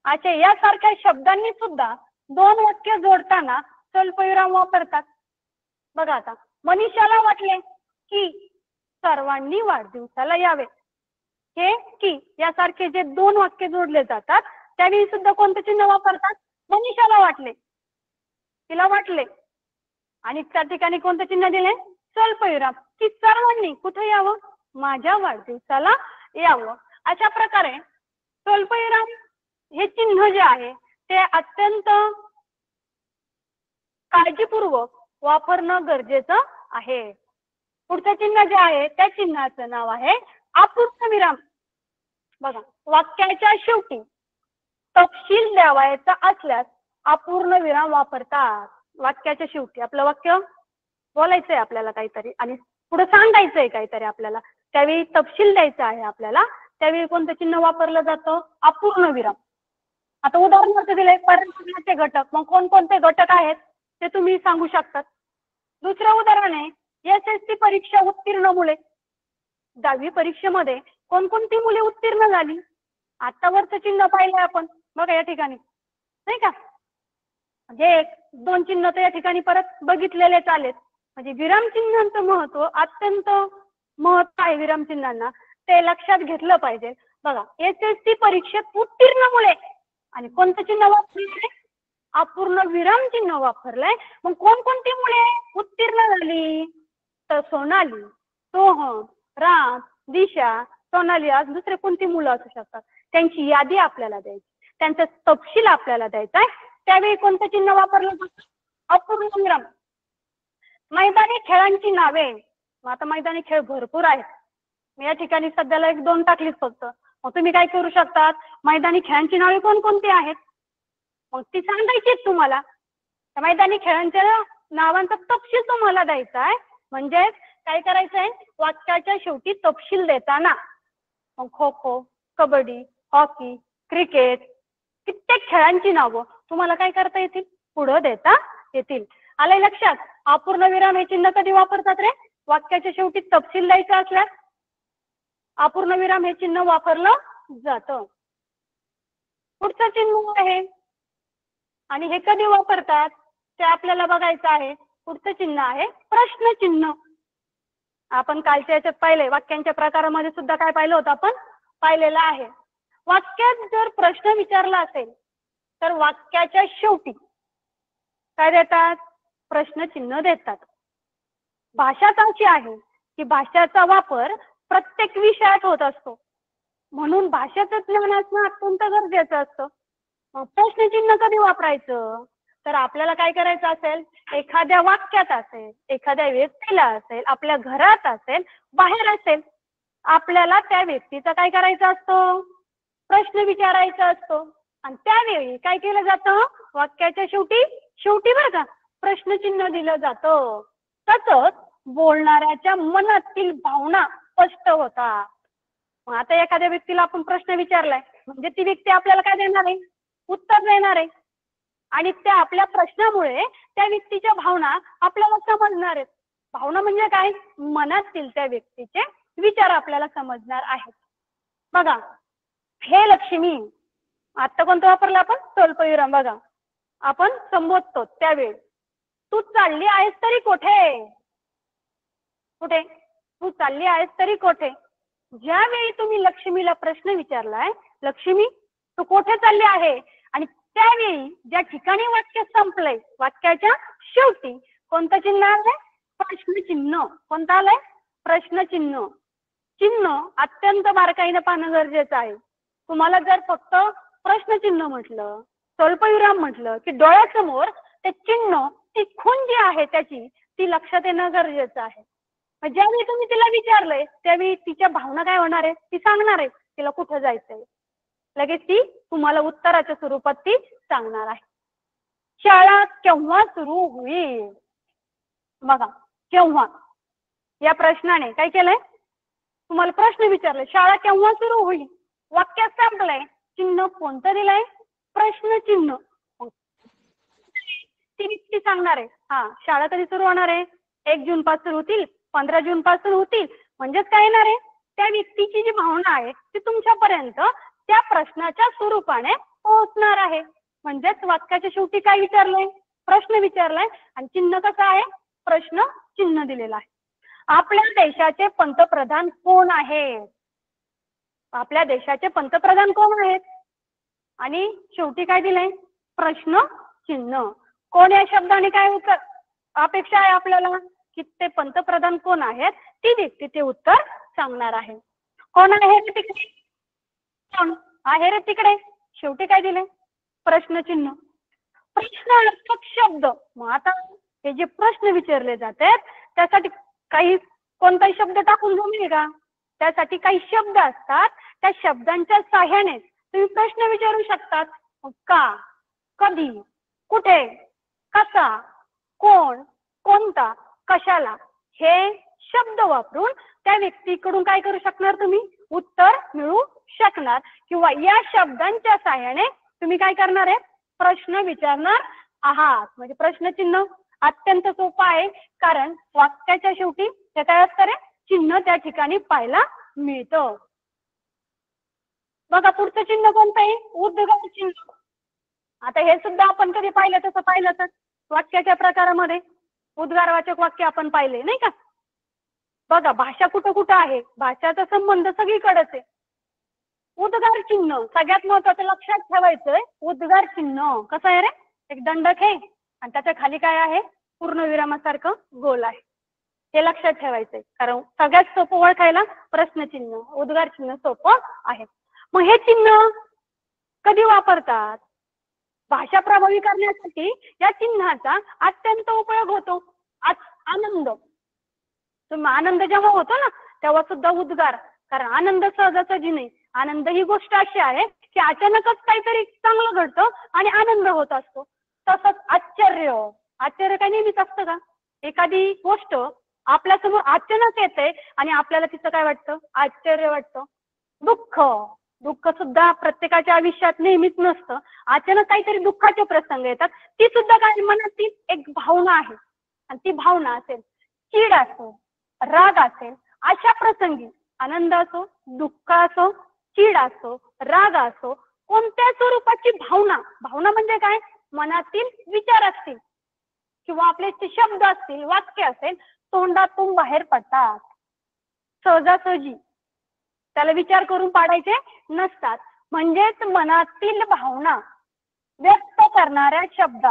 असे यासारख्या शब्दांनी सुद्धा दोन वाक्य जोडताना स्वल्पविराम वापरतात. बघा आता मनीषाला वाटले की सर्वांनी वाढदिवसाला यावे. हे की यासारखे जे दोन वाक्य जोडले जातात त्यावेळी सुद्धा कोणते चिन्ह वापरतात? मनीषाला वाटले, तिला वाटले, आणि त्या ठिकाणी कोणतं चिन्ह दिले? स्वल्पविराम. की सर्वांनी कुठे यावं? माझ्या वाढदिवसाला यावं. अशा प्रकारे स्वल्पविराम हे चिन्ह जे आहे ते अत्यंत काळजीपूर्वक वापरणं गरजेचं आहे. पुढचं चिन्ह जे आहे त्या चिन्हाचं नाव आहे अपूर्ण विराम. बघा वाक्याच्या शेवटी तपशील द्यावायचा असल्यास अपूर्ण विराम वापरतात. वाक्याच्या शेवटी आपलं वाक्य बोलायचंय आपल्याला काहीतरी आणि पुढे सांगायचंय काहीतरी आपल्याला, त्यावेळी तपशील द्यायचा आहे आपल्याला, त्यावेळी कोणतं चिन्ह वापरलं जातं? अपूर्ण विराम. आता उदाहरणार्थ दिले पर्यावरणाचे घटक. मग कोणकोणते घटक आहेत ते तुम्ही सांगू शकतात. दुसरं उदाहरण आहे SSC परीक्षा उत्तीर्ण मुले. 10वी परीक्षेमध्ये कोणकोणती मुले उत्तीर्ण झाली? आतावरचं चिन्ह पाहिलंय आपण बघा या ठिकाणी, नाही का? म्हणजे दोन चिन्ह तर या ठिकाणी परत बघितलेले चालेल. म्हणजे विरामचिन्हांचं महत्व अत्यंत महत्व आहे. विरामचिन्हांना ते लक्षात घेतलं पाहिजे. बघा SSC परीक्षेत उत्तीर्ण मुले आणि कोणतं चिन्ह वापरलंय? अपूर्ण विराम चिन्ह वापरलंय. मग कोणकोणती मुले उत्तीर्ण झाली? तर सोनाली, सोहम, राम, दिशा, सोनाली, आज दुसरे कोणती मुलं असू शकतात त्यांची यादी आपल्याला द्यायची, त्यांचा तपशील आपल्याला द्यायचा आहे. त्यावेळी कोणतं चिन्ह वापरलं जातं? अपूर्ण विराम. मैदानी खेळांची नावे. आता मैदानी खेळ भरपूर आहेत, मी या ठिकाणी सध्याला 1-2 टाकलीच फक्त. मग तुम्ही काय करू शकतात? मैदानी खेळांची नावे कोणकोणती आहेत मग ती सांगायची तुम्हाला. त्या मैदानी खेळांच्या नावांचा तपशील तुम्हाला द्यायचा आहे. म्हणजे काय करायचंय? वाक्याच्या शेवटी तपशील देताना मग खो खो, कबड्डी, हॉकी, क्रिकेट कित्येक खेळांची नावं तुम्हाला काय करता येतील? पुढं देता येतील. आलंय लक्षात? अपूर्ण विराम हे चिन्ह कधी वापरतात रे? वाक्याच्या शेवटी तपशील द्यायचा असल्यास अपूर्ण विराम हे चिन्ह वापरलं जातं. पुढचं चिन्ह आहे आणि हे कधी वापरतात ते आपल्याला बघायचं आहे. पुढचं चिन्ह आहे प्रश्न चिन्ह. आपण कालच्या याच्यात पाहिले वाक्यांच्या प्रकारामध्ये सुद्धा काय पाहिलं होतं आपण? पाहिलेलं आहे. वाक्यात जर प्रश्न विचारला असेल तर वाक्याच्या शेवटी काय देतात? प्रश्न चिन्ह देतात. भाषा अशी आहे की भाषेचा वापर प्रत्येक विषयात होत असतो, म्हणून भाषेचं ज्ञान असणं अत्यंत गरजेचं असतं. प्रश्नचिन्ह कधी वापरायचं? तर आपल्याला काय करायचं असेल, एखाद्या वाक्यात असेल, एखाद्या व्यक्तीला असेल, आपल्या घरात असेल, बाहेर असेल, आपल्याला त्या व्यक्तीचा काय करायचं असतं, प्रश्न विचारायचा असतो. आणि त्यावेळी काय केलं जातं, वाक्याच्या शेवटी शेवटी बरं का प्रश्नचिन्ह दिलं जातं. तसंच बोलणाऱ्याच्या मनातील भावना स्पष्ट होतात. मग आता एखाद्या व्यक्तीला आपण प्रश्न विचारलाय म्हणजे ती व्यक्ती आपल्याला काय देणार आहे, उत्तर देणार आहे. आणि त्या आपल्या प्रश्नामुळे त्या व्यक्तीच्या भावना आपल्याला समजणार आहेत. भावना म्हणजे काय, मनातील त्या व्यक्तीचे विचार आपल्याला समजणार आहेत. बघा, हे लक्ष्मी, आता कोणतं वापरलं आपण, स्वल्पविराम. बघा, आपण संबोधतो त्यावेळी, तू चालली आहेस तरी कोठे, कुठे, तू चालली आहेस तरी कोठे. ज्यावेळी तुम्ही लक्ष्मीला प्रश्न विचारलाय, लक्ष्मी तू कोठे चालली आहे, आणि त्यावेळी ज्या ठिकाणी वाक्य संपलंय, वाक्याच्या शेवटी कोणतं चिन्ह आलंय, प्रश्नचिन्ह. कोणतं आलंय, प्रश्नचिन्ह. चिन्ह अत्यंत बारकाईनं पाहणं गरजेचं आहे. तुम्हाला जर फक्त प्रश्नचिन्ह म्हटलं, स्वल्पविराम म्हटलं, की डोळ्यासमोर ते चिन्ह, ती खूण जी आहे त्याची, ती लक्षात येणं गरजेचं आहे. ज्यावेळी तुम्ही तिला विचारलंय त्यावेळी तिच्या भावना काय होणार आहे, ती सांगणार आहे तिला कुठं जायचंय. लगेच ती तुम्हाला उत्तराच्या स्वरूपात ती सांगणार आहे. शाळा केव्हा सुरू होईल. बघा, केव्हा या प्रश्नाने काय केलंय, तुम्हाला प्रश्न विचारलाय, शाळा केव्हा सुरू होईल. वाक्यात संपलंय, चिन्ह कोणतं दिलंय, प्रश्नचिन्ह. ती व्यक्ती सांगणार आहे, हा शाळा कधी सुरू होणार आहे, 1 जून पासून होतील, 15 जून पासून होतील. म्हणजेच काय येणार आहे, त्या व्यक्तीची जी भावना आहे ती तुमच्यापर्यंत त्या प्रश्नाच्या स्वरूपाने पोहोचणार आहे. म्हणजेच वाक्याच्या शेवटी काय विचारलंय, प्रश्न विचारलाय, आणि चिन्ह कसं आहे, प्रश्न चिन्ह दिलेलं आहे. आपल्या देशाचे पंतप्रधान कोण आहेत, आपल्या देशाचे पंतप्रधान कोण आहेत, आणि शेवटी काय दिलंय, प्रश्न चिन्ह. कोण या शब्दाने काय उत्तर अपेक्षा आहे आपल्याला, की ते पंतप्रधान कोण आहेत, ती व्यक्ती ते उत्तर सांगणार आहे. कोण आहे रे तिकडे, कोण आहे रे तिकडे, शेवटी काय दिले, प्रश्नचिन्ह. प्रश्नार्थक शब्द. मग आता हे जे प्रश्न विचारले जातात त्यासाठी काही कोणताही शब्द टाकून जमेल का, त्यासाठी काही शब्द असतात, त्या शब्दांच्या सहाय्याने तुम्ही प्रश्न विचारू शकतात. का, कधी, कुठे, कसा, कोण, कोणता, कशाला, हे शब्द वापरून त्या व्यक्तीकडून काय करू शकणार, तुम्ही उत्तर मिळू शकणार. किंवा या शब्दांच्या सहाय्याने तुम्ही काय करणार आहे, प्रश्न विचारणार आहात. म्हणजे प्रश्नचिन्ह अत्यंत सोपं आहे, कारण वाक्याच्या शेवटी ते काय असतं रे, चिन्ह त्या ठिकाणी पाहायला मिळतं. बघा, पुढचं चिन्ह कोणतं आहे, उद्गार चिन्ह. आता हे सुद्धा आपण कधी पाहिलं, तसं पाहिलं तर वाक्याच्या प्रकारामध्ये उद्गारवाचक वाक्य आपण पाहिले नाही का. बघा, भाषा कुठं कुठं आहे, भाषाचा संबंध सगळीकडेच आहे. उद्गार चिन्ह सगळ्यात महत्वाचं लक्षात ठेवायचंय. उद्गार चिन्ह कसं आहे रे, एक दंडक आहे आणि त्याच्या खाली काय आहे, पूर्णविरामासारखं गोल आहे. हे लक्षात ठेवायचंय, कारण सगळ्यात सोपं ओळखायला प्रश्नचिन्ह, उद्गार चिन्ह सोपं आहे. मग हे चिन्ह कधी वापरतात, भाषा प्रभावी करण्यासाठी या चिन्हाचा अत्यंत उपयोग होतो. आनंद, तुम्ही आनंद जेव्हा होतो ना तेव्हा सुद्धा उद्गार, कारण आनंद सहजासहजी नाही. आनंद ही गोष्ट अशी आहे की अचानकच काहीतरी चांगलं घडतं आणि आनंद होत असतो. तसंच आश्चर्य, आश्चर्य काही नेहमीच असतं का, एखादी गोष्ट आपल्यासमोर अचानक येते आणि आपल्याला तिचं काय वाटतं, आश्चर्य वाटतं. दुःख, दुःख सुद्धा प्रत्येकाच्या आयुष्यात नेहमीच नसतं, अचानक काहीतरी दुःखाचे प्रसंग येतात. ती सुद्धा काय मनातील एक भावना आहे, आणि ती भावना असेल चीड असो, राग असेल, अशा प्रसंगी आनंद असो, दुःख असो, चीड असो, राग असो, कोणत्या स्वरूपाची भावना, भावना म्हणजे काय, मनातील विचार असतील किंवा आपले शब्द असतील, वाक्य असेल, तोंडातून बाहेर पडतात सहजासहजी, त्याला विचार करून पाडायचे नसतात. म्हणजेच मनातील भावना व्यक्त करणाऱ्या शब्द,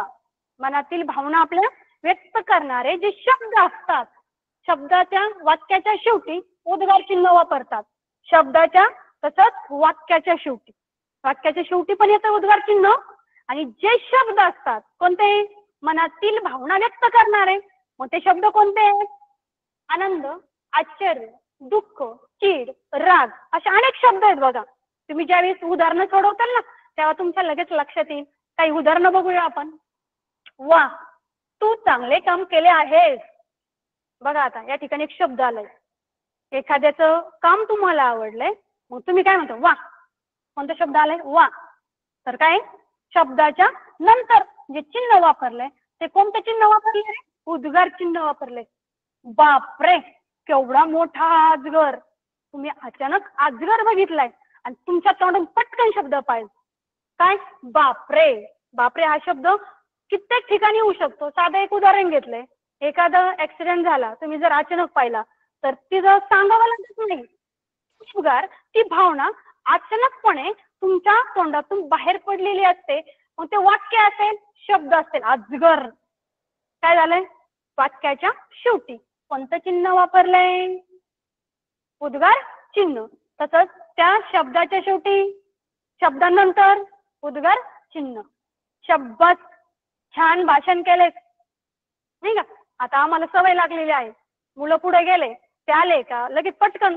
मनातील भावना आपल्या व्यक्त करणारे जे शब्द असतात, शब्दाच्या वाक्याच्या शेवटी उद्गार चिन्ह वापरतात. शब्दाच्या तसंच वाक्याच्या शेवटी, वाक्याच्या शेवटी पण येतं उद्गार चिन्ह आणि जे शब्द असतात कोणते, मनातील भावना व्यक्त करणारे, मग ते शब्द कोणते आहेत? आनंद, आश्चर्य, दुःख, चीड, राग, असे अनेक शब्द आहेत बघा. तुम्ही ज्यावेळेस उदाहरणं सोडवताल ना तेव्हा तुमच्या लगेच लक्षात येईल. काही उदाहरणं बघूया आपण. वा, तू चांगले काम केले आहेस. बघा आता या ठिकाणी एक शब्द आलाय. एखाद्याचं काम तुम्हाला आवडलंय, मग तुम्ही काय म्हणता? वा. कोणता शब्द आलाय? वा. तर काय, शब्दाच्या नंतर जे चिन्ह वापरलंय ते कोणतं चिन्ह वापरले रे? उद्गार चिन्ह वापरले. बापरे, केवढा मोठा अजगर. तुम्ही अचानक अजगर बघितलाय आणि तुमच्या तोंडून पटकन शब्द पाहिजे काय? बापरे. बापरे हा शब्द कित्येक ठिकाणी येऊ शकतो. साधं एक उदाहरण घेतलंय. एखादा ऍक्सिडेंट झाला, तुम्ही जर अचानक पाहिला तर तिथं सांगावं लागत नाही. उद्गार, ती भावना अचानकपणे तुमच्या तोंडातून बाहेर पडलेली असते. मग ते वाक्य असेल, शब्द असेल, अजगर. काय झालंय? वाक्याच्या शेवटी कोणतं चिन्ह वापरलंय? उद्गार चिन्ह. तसंच त्या शब्दाच्या शेवटी, शब्दानंतर उद्गार चिन्ह. शब्द, छान भाषण केलेस, नाही का? आता आम्हाला सवय लागलेली आहे. मुलं पुढे गेले, ते आले का लगेच पटकन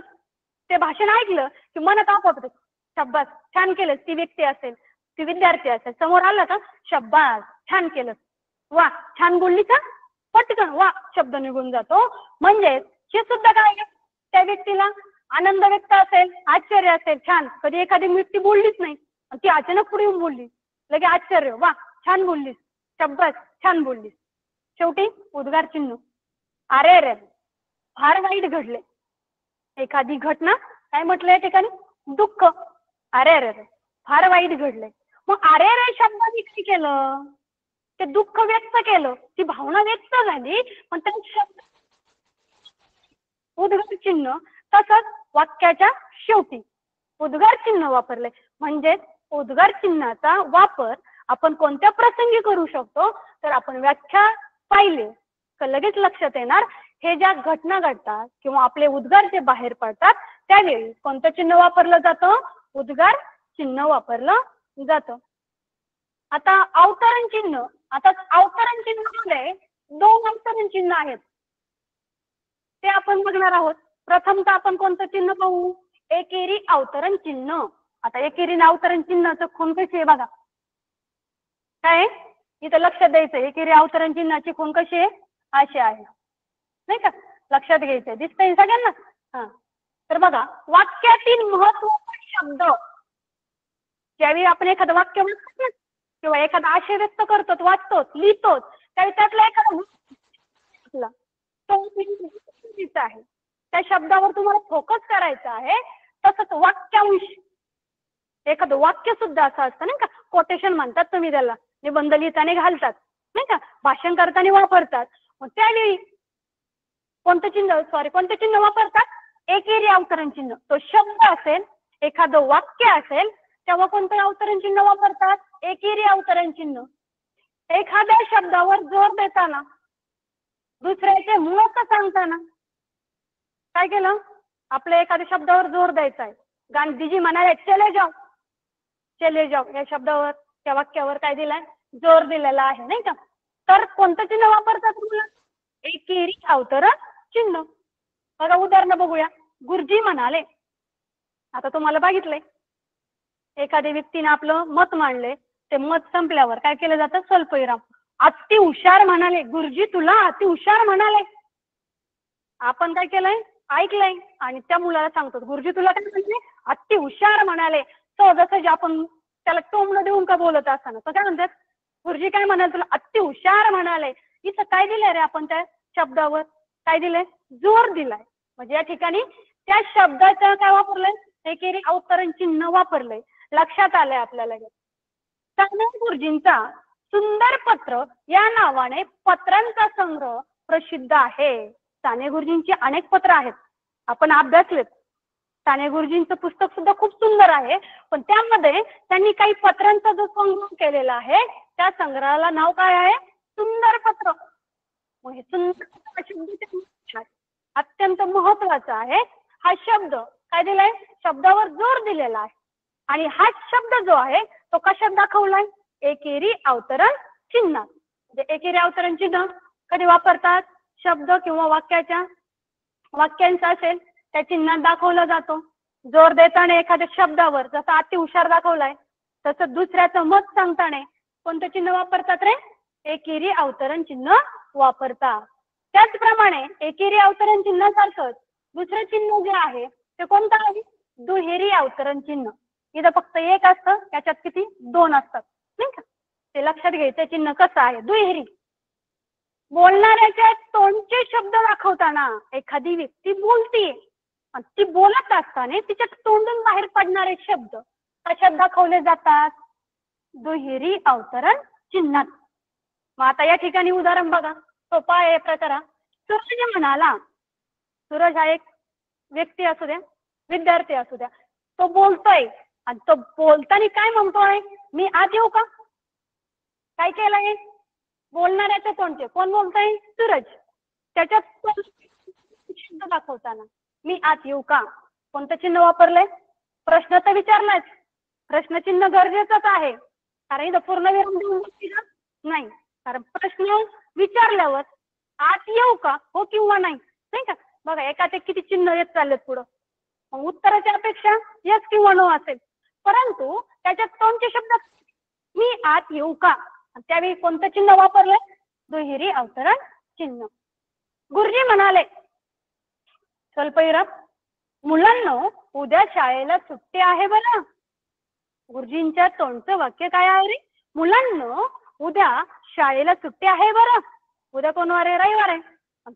ते भाषण ऐकलं की मनात आपोआप होतं, शब्बास, छान केलंस. ती व्यक्ती असेल, ती विद्यार्थी असेल, समोर आला का शब्बास, छान केलंस, वा, छान बोलली का, पटकन वा शब्द निघून जातो. म्हणजे हे सुद्धा काय, त्या व्यक्तीला आनंद व्यक्त असेल, आश्चर्य असेल, छान. कधी एखादी व्यक्ती बोललीच नाही, ती अचानक पुढे येऊन बोलली, लगे आश्चर्य, वा छान बोललीस, शब्बास, छान बोललीस. शेवटी उद्गार चिन्ह. अरे रे, फार वाईट घडले. एखादी घटना, काय म्हटलं या ठिकाणी? दुःख. अरे रे, फार वाईट घडले. मग अरे रे शब्दाने काय केलं? ते दुःख व्यक्त केलं, ती भावना व्यक्त झाली, पण त्या शब्द उद्गार चिन्ह. तसंच वाक्याच्या शेवटी उद्गार चिन्ह वापरले. म्हणजे उद्गार चिन्हाचा वापर आपण कोणत्या प्रसंगी करू शकतो? तर आपण व्याख्या पाहिले तर लगेच लक्षात येणार, हे ज्या घटना घडतात किंवा आपले उद्गार जे बाहेर पडतात त्यावेळी कोणतं चिन्ह वापरलं जातं? उद्गार चिन्ह वापरलं जातं. आता अवतरण चिन्ह. आता अवतरण चिन्हामध्ये दोन अवतरण चिन्ह आहेत, ते आपण बघणार आहोत. प्रथमतः आपण कोणतं चिन्ह पाहू? एकेरी अवतरण चिन्ह. आता एकेरी अवतरण चिन्हाचं खूण कशी आहे बघा. काय इथं लक्षात द्यायचं, एकेरी अवतरण चिन्हाची खूण कशी आहे? अशी आहे, नाही का? लक्षात घ्यायचंय. दिसतंय सगळ्यांना? हा. तर बघा, वाक्यातील महत्त्वाचे शब्द, ज्यावेळी आपण एखादं वाक्य वाचतो ना किंवा एखादा आशय व्यक्त करतो, वाचतो, लिहितो, त्यावेळी त्यातला एखादा तो आहे, त्या शब्दावर तुम्हाला फोकस करायचा आहे. तसंच वाक्यांश, एखादं वाक्य सुद्धा असं असतं नाही का, कोटेशन म्हणतात तुम्ही त्याला, निबंध लिहिताना घालतात नाही का, भाषण करताना वापरतात. मग त्यावेळी कोणतं चिन्ह वापरतात? एकेरी अवतरण चिन्ह. तो शब्द असेल, एखादं वाक्य असेल, तेव्हा कोणतं अवतरण चिन्ह वापरतात? एकेरी अवतरण चिन्ह. एखाद्या शब्दावर जोर देताना, दुसऱ्याचे मूळ सांगताना काय केलं? आपल्या एखाद्या शब्दावर जोर द्यायचा आहे. गांधीजी म्हणाले चले जाओ, चले जाओ, या शब्दावर, त्या वाक्यावर काय दिलाय? जोर दिलेला आहे, नाही का? तर कोणतं चिन्ह वापरतात तुम्हाला? एकेरी अवतरण चिन्ह. बघा उदाहरण बघूया. गुरुजी म्हणाले. आता तुम्हाला बघितलंय, एखाद्या व्यक्तीने आपलं मत मांडले, ते मत संपल्यावर काय केलं जातं? स्वल्पविराम. अति हुशार म्हणाले. गुरुजी तुला अति हुशार म्हणाले. आपण काय केलंय? ऐकलंय आणि त्या मुलाला सांगतो, गुरुजी तुला काय म्हणाले? अति हुशार म्हणाले. सहजासहजी आपण त्याला टोमणं देऊन का बोलत असताना तर काय म्हणतात? गुरुजी काय म्हणाले तुला? अति हुशार म्हणाले. इथं काय दिलंय रे आपण त्या शब्दावर? काय दिलंय? जोर दिलाय. म्हणजे या ठिकाणी त्या शब्दाचं काय वापरलंय? एकेरी अवतरण चिन्ह वापरलंय. लक्षात आलंय आपल्याला. साने गुरुजींचा सुंदर पत्र या नावाने पत्रांचा संग्रह प्रसिद्ध आहे. साने गुरुजींची अनेक पत्र आहेत, आपण अभ्यासलेत. साने गुरुजींचं पुस्तक सुद्धा खूप सुंदर आहे, पण त्यामध्ये त्यांनी काही पत्रांचा जो संग्रह केलेला आहे त्या संग्रहाला नाव काय आहे? सुंदर पत्र. म्हणजे सुंदर शब्द अत्यंत महत्वाचा आहे. हा शब्द काय दिलाय? शब्दावर जोर दिलेला आहे. आणि हा शब्द जो आहे तो कशात दाखवलाय? एकेरी अवतरण चिन्ह. म्हणजे एकेरी अवतरण चिन्ह कधी वापरतात? शब्द किंवा वाक्यांचा असेल त्या चिन्हात दाखवला जातो. जोर देताना एखाद्या शब्दावर, जसा अति हुशार दाखवलाय तसं दुसऱ्याचं मत सांगताना कोणतं चिन्ह वापरतात रे? एकेरी अवतरण चिन्ह वापरतात. त्याचप्रमाणे एकेरी अवतरण चिन्हासारखंच दुसरं चिन्ह जे आहे ते कोणतं आहे? दुहेरी अवतरण चिन्ह. इथं फक्त एक असतं, त्याच्यात किती? दोन असतात, नाही का? ते लक्षात घ्यायचं चिन्ह कसं आहे? दुहेरी. बोलणाऱ्याच्या तोंडचे शब्द दाखवताना एखादी व्यक्ती बोलतीये आणि ती बोलत असताना तिच्या तोंडून बाहेर पडणारे शब्द कशात दाखवले जातात? दुहेरी अवतरण चिन्हात. मग आता या ठिकाणी उदाहरण बघा, सोपा आहे प्रकार. सूरज म्हणाला, सूरज हा एक व्यक्ती असू द्या, विद्यार्थी असू द्या, तो बोलतोय आणि तो बोलताना काय म्हणतोय? मी आत येऊ का? काय केलंय? बोलणाऱ्याच्या तोंडचे. कोण बोलतोय? सूरज. त्याच्यात शब्द दाखवताना मी आत येऊ का? कोणतं चिन्ह वापरलंय? प्रश्न तर विचारलाच, प्रश्नचिन्ह गरजेचंच आहे, कारण इथं पूर्ण विराम देऊन नाही, कारण प्रश्न विचारल्यावर आत येऊ का, हो किंवा नाही, नाही का? बघा एकाच एक किती चिन्ह येत चाललेत पुढं. मग उत्तराची अपेक्षा यस किंवा नो असेल, परंतु त्याच्यात तोंडचे शब्द मी आत येऊ का, त्यावेळी कोणतं चिन्ह वापरलंय? दुहेरी अवतरण चिन्ह. गुरुजी म्हणाले, स्वल्पविराम, मुलांनो उद्या शाळेला सुट्टी आहे बरं. गुरुजींच्या तोंडचं वाक्य काय आहे रे? मुलांनो उद्या शाळेला सुट्टी आहे बरं. उद्या कोणवार आहे? रविवार आहे.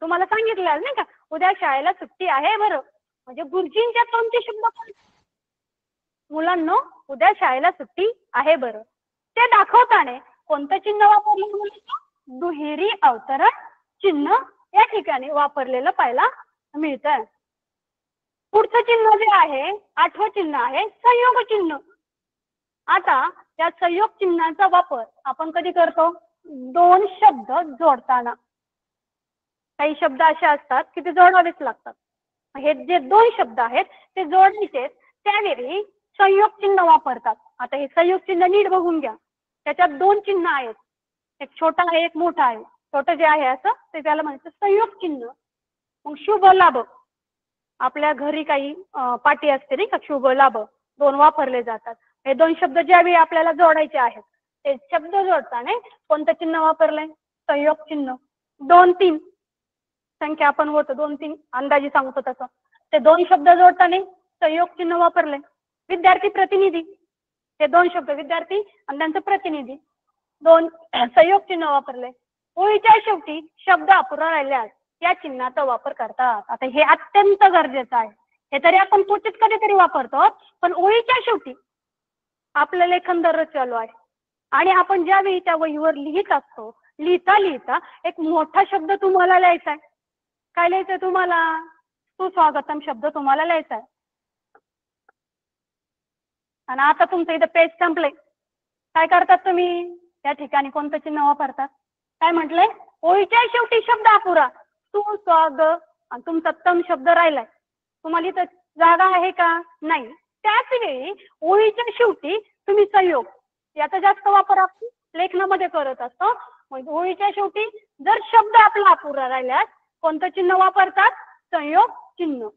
तुम्हाला सांगितलं नाही का, उद्या शाळेला सुट्टी आहे बरं. म्हणजे गुरुजींच्या तोंडचे शब्द, मुलांनो उद्या शाळेला सुट्टी आहे बरं, ते दाखवताना कोणतं चिन्ह वापरलं? दुहेरी अवतरण चिन्ह या ठिकाणी वापरलेलं पाहायला मिळतं. पुढचं चिन्ह जे आहे, 8वं चिन्ह आहे संयोग चिन्ह. आता त्या संयोग चिन्हाचा वापर आपण कधी करतो? दोन शब्द जोडताना. काही शब्द असे असतात की ते जोडावेच लागतात. हे जे दोन शब्द आहेत ते जोडायचे, त्यावेळी संयोग चिन्ह वापरतात. आता हे संयोग चिन्ह नीट बघून घ्या. त्याच्यात दोन चिन्ह आहेत, एक छोटा आहे एक मोठा आहे. छोटं जे आहे असं ते त्याला म्हणायचं संयोग चिन्ह. मग शुभ लाभ, आपल्या घरी काही पाटी असते नाही का, शुभ लाभ दोन वापरले जातात. हे दोन शब्द ज्यावेळी आपल्याला जोडायचे आहेत ते शब्द जोडताना कोणतं चिन्ह वापरलंय? संयोग चिन्ह. 2 3 संख्या आपण होतं 2 3 अंदाजे सांगतो तसं, ते दोन शब्द जोडताना संयोग चिन्ह वापरलंय. विद्यार्थी प्रतिनिधी, हे दोन शब्द विद्यार्थी आणि त्यांचं प्रतिनिधी, दोन संयोग चिन्ह वापरले. ओळीच्या शेवटी शब्द अपुरा राहिल्यास या चिन्हाचा वापर करतात. आता हे अत्यंत गरजेचं आहे. हे तरी आपण क्वचित कधीतरी वापरतो, पण ओळीच्या शेवटी आपलं लेखन दररोज चालू आहे आणि आपण ज्यावेळी त्या वहीवर लिहित असतो, लिहिता लिहिता एक मोठा शब्द तुम्हाला लिहायचा आहे. काय लिहायचंय तुम्हाला? सुस्वागतम शब्द तुम्हाला लिहायचा आहे. आणि आता तुमचं इथं पेज संपलंय. काय करतात तुम्ही? त्या ठिकाणी कोणतं चिन्ह वापरतात? काय म्हटलंय? ओळीच्या शेवटी शब्द अपुरा, सुस्वाग आणि तुमचा तम शब्द राहिलाय. तुम्हाला इथं जागा आहे का? नाही. त्याच वेळी ओळीच्या शेवटी तुम्ही संयोग, याचा जास्त वापर आपण लेखनामध्ये करत असतो. म्हणजे ओळीच्या शेवटी जर शब्द आपला अपुरा राहिल्यास कोणतं चिन्ह वापरतात? संयोग चिन्ह.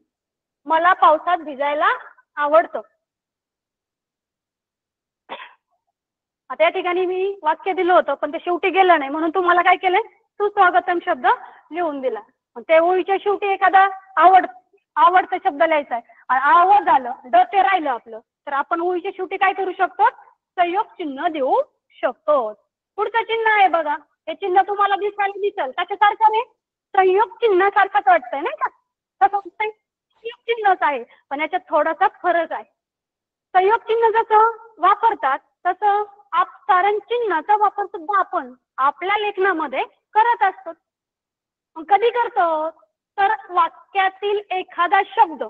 मला पावसात भिजायला आवडतं. आता या ठिकाणी मी वाक्य दिलं होतं पण ते शेवटी गेलं नाही, म्हणून तुम्हाला काय केलंय? सुस्वागतम शब्द लिहून दिला. ते ओळीच्या शेवटी एखादा आवडता शब्द लिहायचा आहे, आवड झालं ड ते राहिलं आपलं, तर आपण ओळीच्या शेवटी काय करू शकतो? संयोग चिन्ह देऊ शकतो. पुढचं चिन्ह आहे बघा, हे चिन्ह तुम्हाला दिसेल कशासारखं नाही? संयोग चिन्हासारखंच वाटतंय नाही का? तसं संयोग चिन्हच आहे, पण याच्यात थोडासा फरक आहे. संयोग चिन्ह जसं वापरतात तसं अपसारण चिन्हाचा वापर सुद्धा आपण आपल्या लेखनामध्ये करत असतो. कधी करतो? तर वाक्यातील एखादा शब्द,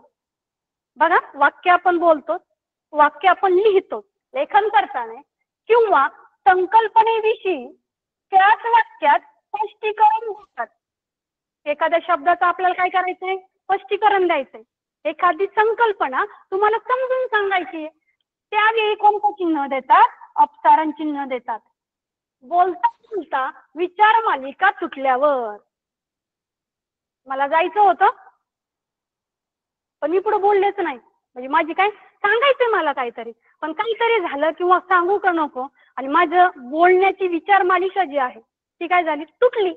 बघा वाक्य आपण बोलतो, वाक्य आपण लिहितो लेखन करताना, किंवा संकल्पनेविषयी त्याच वाक्यात स्पष्टीकरण देतात. एखाद्या शब्दाचं आपल्याला काय करायचंय? स्पष्टीकरण द्यायचंय. एखादी संकल्पना तुम्हाला समजून सांगायची आहे, त्यावेळी कोणतं चिन्ह देतात? अपसारण चिन्ह देतात. बोलता बोलता विचार मालिका तुटल्यावर. मला जायचं होतं पण मी पुढे बोललेच नाही. म्हणजे माझी काय सांगायचंय मला काहीतरी, पण काहीतरी झालं किंवा सांगू का नको आणि माझं बोलण्याची विचार मालिका जी आहे ती काय झाली, तुटली.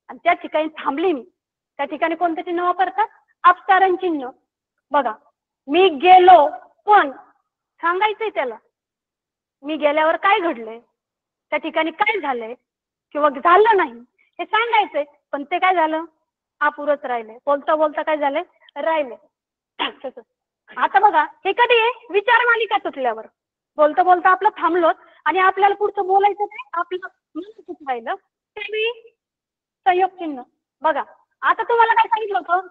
आणि त्या ठिकाणी थांबली मी. त्या ठिकाणी कोणतं चिन्ह वापरतात? अपसारण चिन्ह. बघा, मी गेलो पण सांगायचंय त्याला, मी गेल्यावर काय घडलंय, त्या ठिकाणी काय झालंय किंवा झालं नाही हे सांगायचंय, पण ते काय झालं, अपुरच राहिले. बोलता बोलता काय झालंय, राहिले. आता बघा, हे कधी आहे, विचार मालिका तुटल्यावर. बोलता बोलता आपलं थांबलोत आणि आपल्याला पुढचं बोलायचं काय, आपलं मन राहिलं, त्यावेळी संयोग चिन्ह. बघा, आता तुम्हाला काय सांगितलं होतं,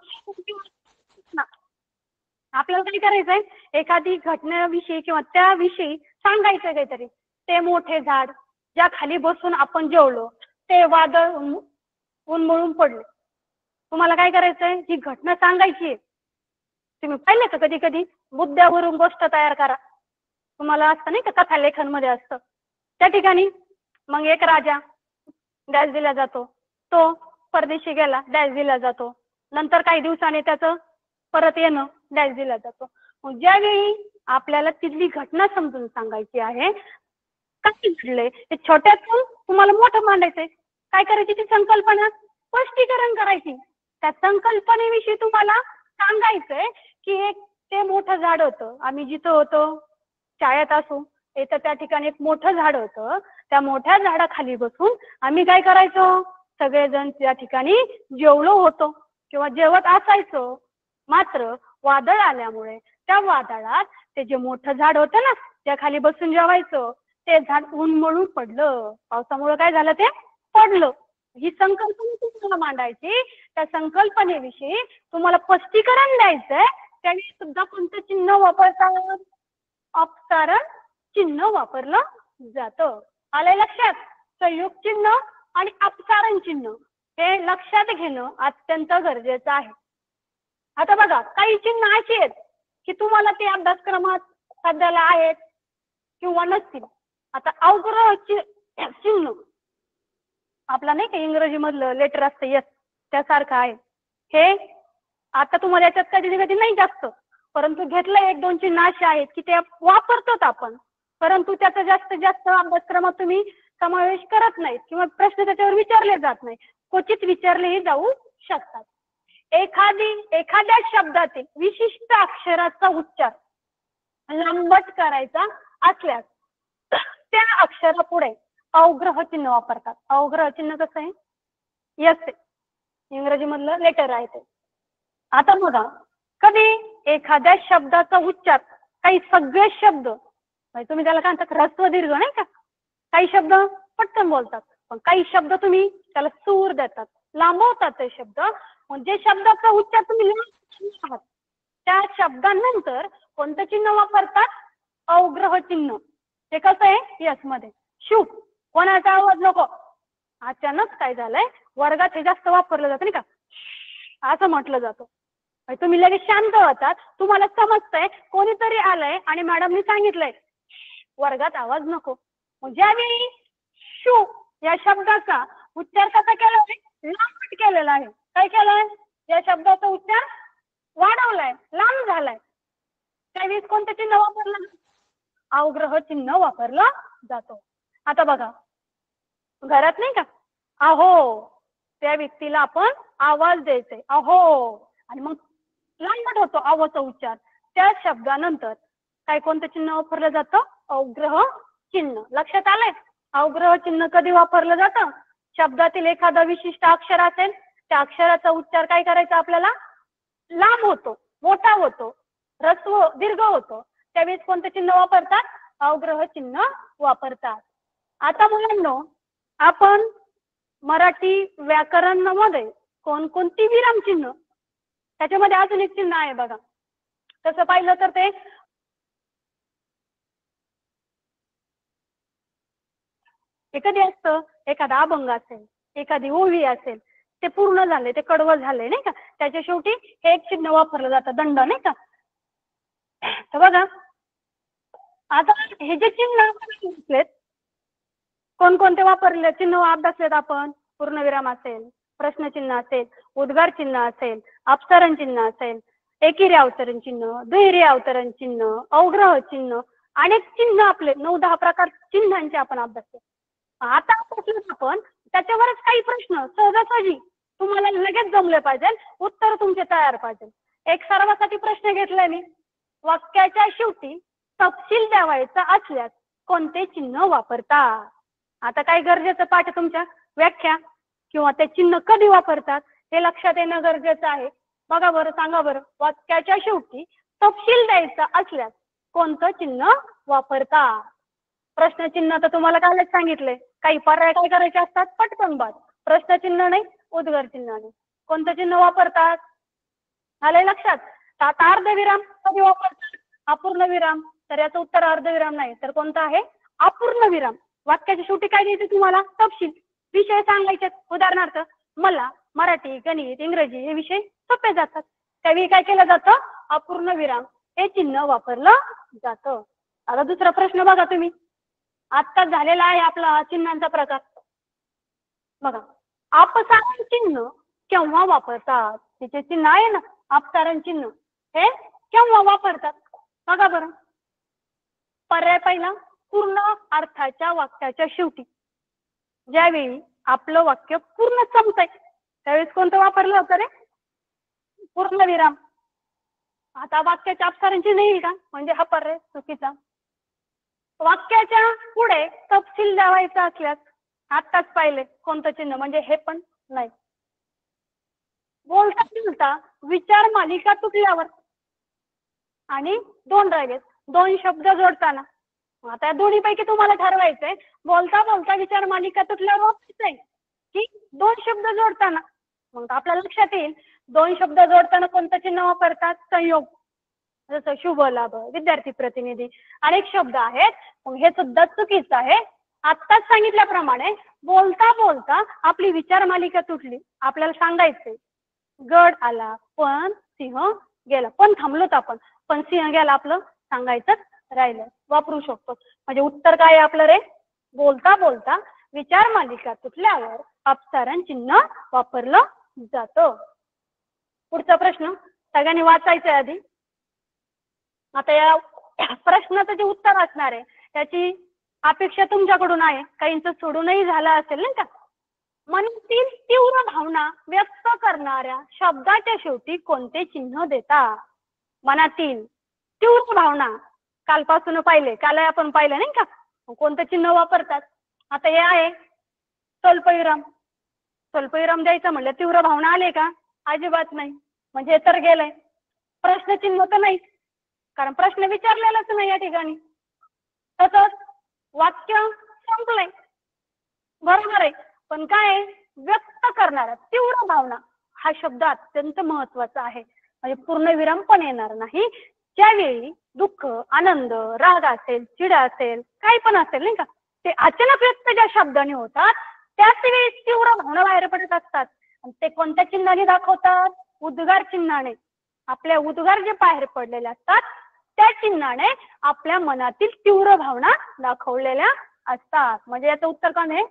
आपल्याला काय करायचंय, एखादी घटनेविषयी किंवा त्याविषयी सांगायचंय काहीतरी. ते मोठे झाड ज्या खाली बसून आपण जेवलो, ते वादळ उन्मळून पडले. तुम्हाला काय करायचंय, ही घटना सांगायची आहे. तुम्ही पाहिले का कधी कधी मुद्द्यावरून गोष्ट तयार करा, तुम्हाला असतं नाही का, कथा लेखन मध्ये असतं. त्या ठिकाणी मग एक राजा डॅश दिला जातो, तो परदेशी गेला डॅश दिला जातो, नंतर काही दिवसांनी त्याचं परत येणं डॅश दिला जातो. मग ज्यावेळी आपल्याला तिथली घटना समजून सांगायची आहे, काय घडलंय ते छोट्यातून तुम्हाला मोठं मांडायचंय, काय करायची, ती संकल्पना स्पष्टीकरण करायची. त्या संकल्पनेविषयी तुम्हाला सांगायचंय की एक ते मोठं झाड होतं, आम्ही जिथं होतो शाळेत असू इथं त्या ठिकाणी एक मोठं झाड होतं, त्या मोठ्या झाडाखाली बसून आम्ही काय करायचो, सगळेजण त्या ठिकाणी जेवलो होतो किंवा जेवत असायचो. मात्र वादळ आल्यामुळे त्या वादळात ते जे मोठं झाड होतं ना, त्या खाली बसून जेवायचो, ते झाड उन्मळून पडलं. पावसामुळे काय झालं, ते पडलं. ही संकल्पना तुम्हाला मांडायची, त्या संकल्पनेविषयी तुम्हाला स्पष्टीकरण द्यायचंय. त्यावेळी सुद्धा कोणतं चिन्ह वापरतात, अपसारण चिन्ह वापरलं जातं. आलंय लक्षात? संयोग चिन्ह आणि अपसारण चिन्ह हे लक्षात घेणं अत्यंत गरजेचं आहे. आता बघा, काही चिन्ह अशी आहेत की तुम्हाला ते अभ्यासक्रमात सध्याला आहेत किंवा नसतील. आता अवग्रह चिन्ह आपला नाही का इंग्रजी मधलं लेटर असतं यस, त्यासारखं आहे हे. आता तुम्हाला याच्यात कधी कधी नाही जास्त, परंतु घेतलं एक दोन चिन्ह अशी आहेत की ते वापरतो आपण, परंतु त्याचा जास्तीत जास्त अभ्यासक्रमात तुम्ही समावेश करत नाहीत किंवा प्रश्न त्याच्यावर विचारले जात नाही, क्वचित विचारलेही जाऊ शकतात. एखाद्या शब्दातील विशिष्ट अक्षराचा उच्चार लांबट करायचा असल्यास त्या अक्षरापुढे अवग्रह चिन्ह वापरतात. अवग्रह चिन्ह कसं आहे, यस, इंग्रजी मधलं लेटर आहे ते. आता बघा, कधी एखाद्या शब्दाचा उच्चार, काही सगळे शब्द तुम्ही त्याला काय म्हणतात, ह्रस्व दीर्घ नाही का, काही शब्द पटकन बोलतात, पण काही शब्द तुम्ही त्याला सूर देतात, लांबवतात ते शब्द. म्हणजे शब्दाचा उच्चार तुम्ही आहात त्या शब्दांनंतर कोणतं चिन्ह वापरतात, अवग्रह चिन्ह. ते कसं आहे, यस मध्ये शू, कोणाचा आवाज नको. अचानक काय झालंय, वर्गात हे जास्त वापरलं जातं नाही का, असं म्हटलं जातं. तुम्ही लगेच शांत होतात, तुम्हाला समजतंय कोणीतरी आलंय आणि मॅडमनी सांगितलंय वर्गात आवाज नको. ज्यावेळी शू या शब्दाचा उच्चार कसा केला आहे, लांबट केलेला आहे. काय केलंय, या शब्दाचा उच्चार वाढवलाय, लांब झालाय, त्यावेळी कोणतं चिन्ह वापरलं, अवग्रह चिन्ह वापरलं जातो. आता बघा, घरात नाही का अहो, त्या व्यक्तीला आपण आवाज द्यायचे अहो, आणि मग लांबट होतो अहोचा उच्चार, त्या शब्दानंतर काय कोणतं चिन्ह वापरलं जातं, अवग्रह चिन्ह. लक्षात आलंय? अवग्रह चिन्ह कधी वापरलं जातं, शब्दातील एखादा विशिष्ट अक्षर असेल, त्या अक्षराचा उच्चार काय करायचा आपल्याला, लांब होतो, मोठा होतो, ह्रस्व दीर्घ होतो, त्यावेळेस कोणतं चिन्ह वापरतात, अवग्रह चिन्ह वापरतात. आता मुलांनो, आपण मराठी व्याकरणामध्ये कोणकोणती विराम चिन्ह, त्याच्यामध्ये अजून एक चिन्ह आहे बघा. तसं पाहिलं तर ते कधी असतं, एखादा अभंग असेल, एखादी ओवी असेल, ते पूर्ण झाले, ते कडवं झाले नाही का, त्याच्या शेवटी हे एक चिन्ह वापरलं जातं, दंड नाही का. तर बघा, आता हे जे चिन्ह घेतलेत, कोणकोणते वापरले चिन्ह अभ्यासलेत आपण? पूर्णविराम असेल, प्रश्नचिन्ह असेल, उद्गार चिन्ह असेल, अपसरण चिन्ह असेल, एकेरी अवतरण चिन्ह, दुहेरी अवतरण चिन्ह, अवग्रह चिन्ह, अनेक चिन्ह आपले 9-10 प्रकार चिन्हांचे आपण अभ्यासले. आता आपण त्याच्यावरच काही प्रश्न सहजासहजी तुम्हाला लगेच जमले पाहिजे, उत्तर तुमचे तयार पाहिजे. एक सर्वांसाठी प्रश्न घेतलाय मी. वाक्याच्या शेवटी तपशील द्यावायचा असल्यास कोणते चिन्ह वापरतात? आता काय गरजेचं पाठ आहे तुमच्या? व्याख्या किंवा ते चिन्ह कधी वापरतात हे लक्षात येणं गरजेचं आहे. बघा बरं, सांगा बरं, वाक्याच्या शेवटी तपशील द्यायचा असल्यास कोणतं चिन्ह वापरतात? प्रश्नचिन्ह तर तुम्हाला कालच सांगितले. काही पर्याय काय करायचे असतात? पटकन बाद. प्रश्नचिन्ह नाही, उद्गार चिन्ह नाही. कोणतं चिन्ह वापरतात? आलंय लक्षात? आता अर्धविराम कधी वापरतात? अपूर्ण विराम. तर याचं उत्तर अर्धविराम नाही, तर कोणतं आहे? अपूर्ण विराम. वाक्याच्या शेवटी काय द्यायचं तुम्हाला? तपशील. विषय सांगायचे. उदाहरणार्थ, मला मराठी, गणित, इंग्रजी हे विषय सोपे जातात. त्यावेळी काय केलं जातं? अपूर्ण विराम हे चिन्ह वापरलं जातं. आता दुसरा प्रश्न बघा तुम्ही. आत्ताच झालेला आहे आपला चिन्हांचा प्रकार. बघा, अपसारण चिन्ह केव्हा वापरतात? तिचे चिन्ह आहे ना, अपसारण चिन्ह, हे केव्हा वापरतात? बघा बरं. पर्याय पहिला, पूर्ण अर्थाच्या वाक्याच्या शेवटी. ज्यावेळी आपलं वाक्य पूर्ण संपतंय त्यावेळेस कोणतं वापरलं होतं रे? पूर्णविराम. आता वाक्याच्या अपसारण चिन्ह येईल का? म्हणजे हा पर्याय चुकीचा. वाक्याच्या पुढे तपशील द्यावायचा असल्यास आत्ताच पाहिले कोणतं चिन्ह, म्हणजे हे पण नाही. बोलता बोलता विचार मालिका तुटल्यावर आणि दोन राहिलेत, दोन शब्द जोडताना. आता या दोन्हीपैकी तुम्हाला ठरवायचंय, बोलता बोलता विचार मालिका तुटल्यावर वापरायचंय की दोन शब्द जोडताना. मग आपल्याला लक्षात येईल दोन शब्द जोडताना कोणतं चिन्ह वापरतात? संयोग. जसं शुभ लाभ, विद्यार्थी प्रतिनिधी, अनेक शब्द आहेत. मग हे सुद्धा चुकीचं आहे. आत्ताच सांगितल्याप्रमाणे बोलता बोलता आपली विचार मालिका तुटली. आपल्याला सांगायचंय गड आला पण सिंह गेला. पण थांबलोत आपण, पण सिंह गेला आपलं सांगायचंच राहिलं. वापरू शकतो. म्हणजे उत्तर काय आहे आपलं रे? बोलता बोलता विचार मालिका तुटल्यावर अपसारण चिन्ह वापरलं जातं. पुढचा प्रश्न सगळ्यांनी वाचायचं आहे आधी. आता या प्रश्नाचं जे उत्तर असणार आहे त्याची अपेक्षा तुमच्याकडून आहे. काहींचं सोडूनही झालं असेल नाही का? मनातील तीव्र भावना व्यक्त करणाऱ्या शब्दाच्या शेवटी कोणते चिन्ह देतात? मनातील तीव्र भावना कालपासून पाहिले, काल आपण पाहिलं नाही का? कोणतं चिन्ह वापरतात? आता हे आहे स्वल्पविराम. स्वल्पविराम द्यायचं म्हणलं तीव्र भावना आले का? अजिबात नाही. म्हणजे तर गेलंय. प्रश्नचिन्ह तर नाही, कारण प्रश्न विचारलेलाच नाही या ठिकाणी. तसंच वाक्य संपलंय, बरोबर आहे. पण काय व्यक्त करणारा तीव्र भावना हा शब्द अत्यंत महत्वाचा आहे. म्हणजे पूर्णविराम पण येणार नाही. ज्यावेळी दुःख, आनंद, राग असेल, चिड असेल, काही पण असेल नाही का, ते अचानक व्यक्त ज्या शब्दाने होतात त्याच वेळी तीव्र भावना बाहेर पडत असतात. आणि ते कोणत्या चिन्हाने दाखवतात? उद्गार चिन्हाने. आपल्या उद्गार जे बाहेर पडलेले असतात त्या चिन्हाने आपल्या मनातील तीव्र भावना दाखवलेल्या असतात. म्हणजे याचं उत्तर काय आहे?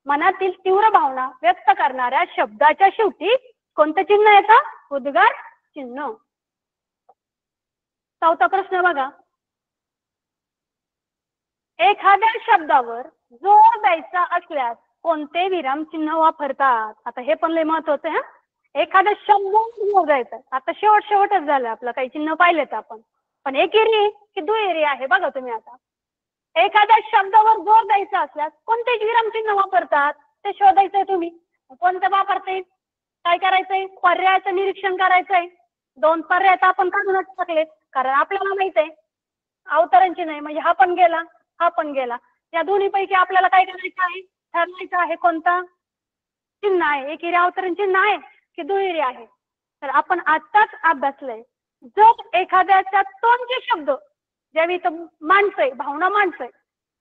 मनातील तीव्र भावना व्यक्त करणाऱ्या शब्दाच्या शेवटी कोणतं चिन्ह येतं? उद्गार चिन्ह. चौथा प्रश्न बघा. एखाद्या शब्दावर जोर द्यायचा असल्यास कोणते विराम चिन्ह वापरतात? आता हे पण लय महत्वाचं आहे. एखादा शब्द जोर द्यायचा. आता शेवटच झालं आपलं, काही चिन्ह पाहिलेत आपण, पण एकेरी की दुहेरी आहे बघा तुम्ही. आता एखाद्या शब्दावर जोर द्यायचा असल्यास कोणते विराम चिन्ह वापरतात ते शोधायचंय तुम्ही. कोणतं वापरते? काय करायचंय? पर्यायाचं निरीक्षण करायचंय. दोन पर्याय आपण काढूनच टाकलेत, कारण आपल्याला माहित आहे अवतरणची नाही, म्हणजे हा पण गेला, हा पण गेला. या दोन्हीपैकी आपल्याला काय करायचं आहे? ठरवायचं आहे कोणता चिन्ह आहे, एकेरी अवतरण चिन्ह आहे की दुहेरी आहे. तर आपण आत्ताच अभ्यासलंय, जर एखाद्याच्या तोंडचे शब्द ज्यावेळी तो मांडतोय, भावना मांडतोय,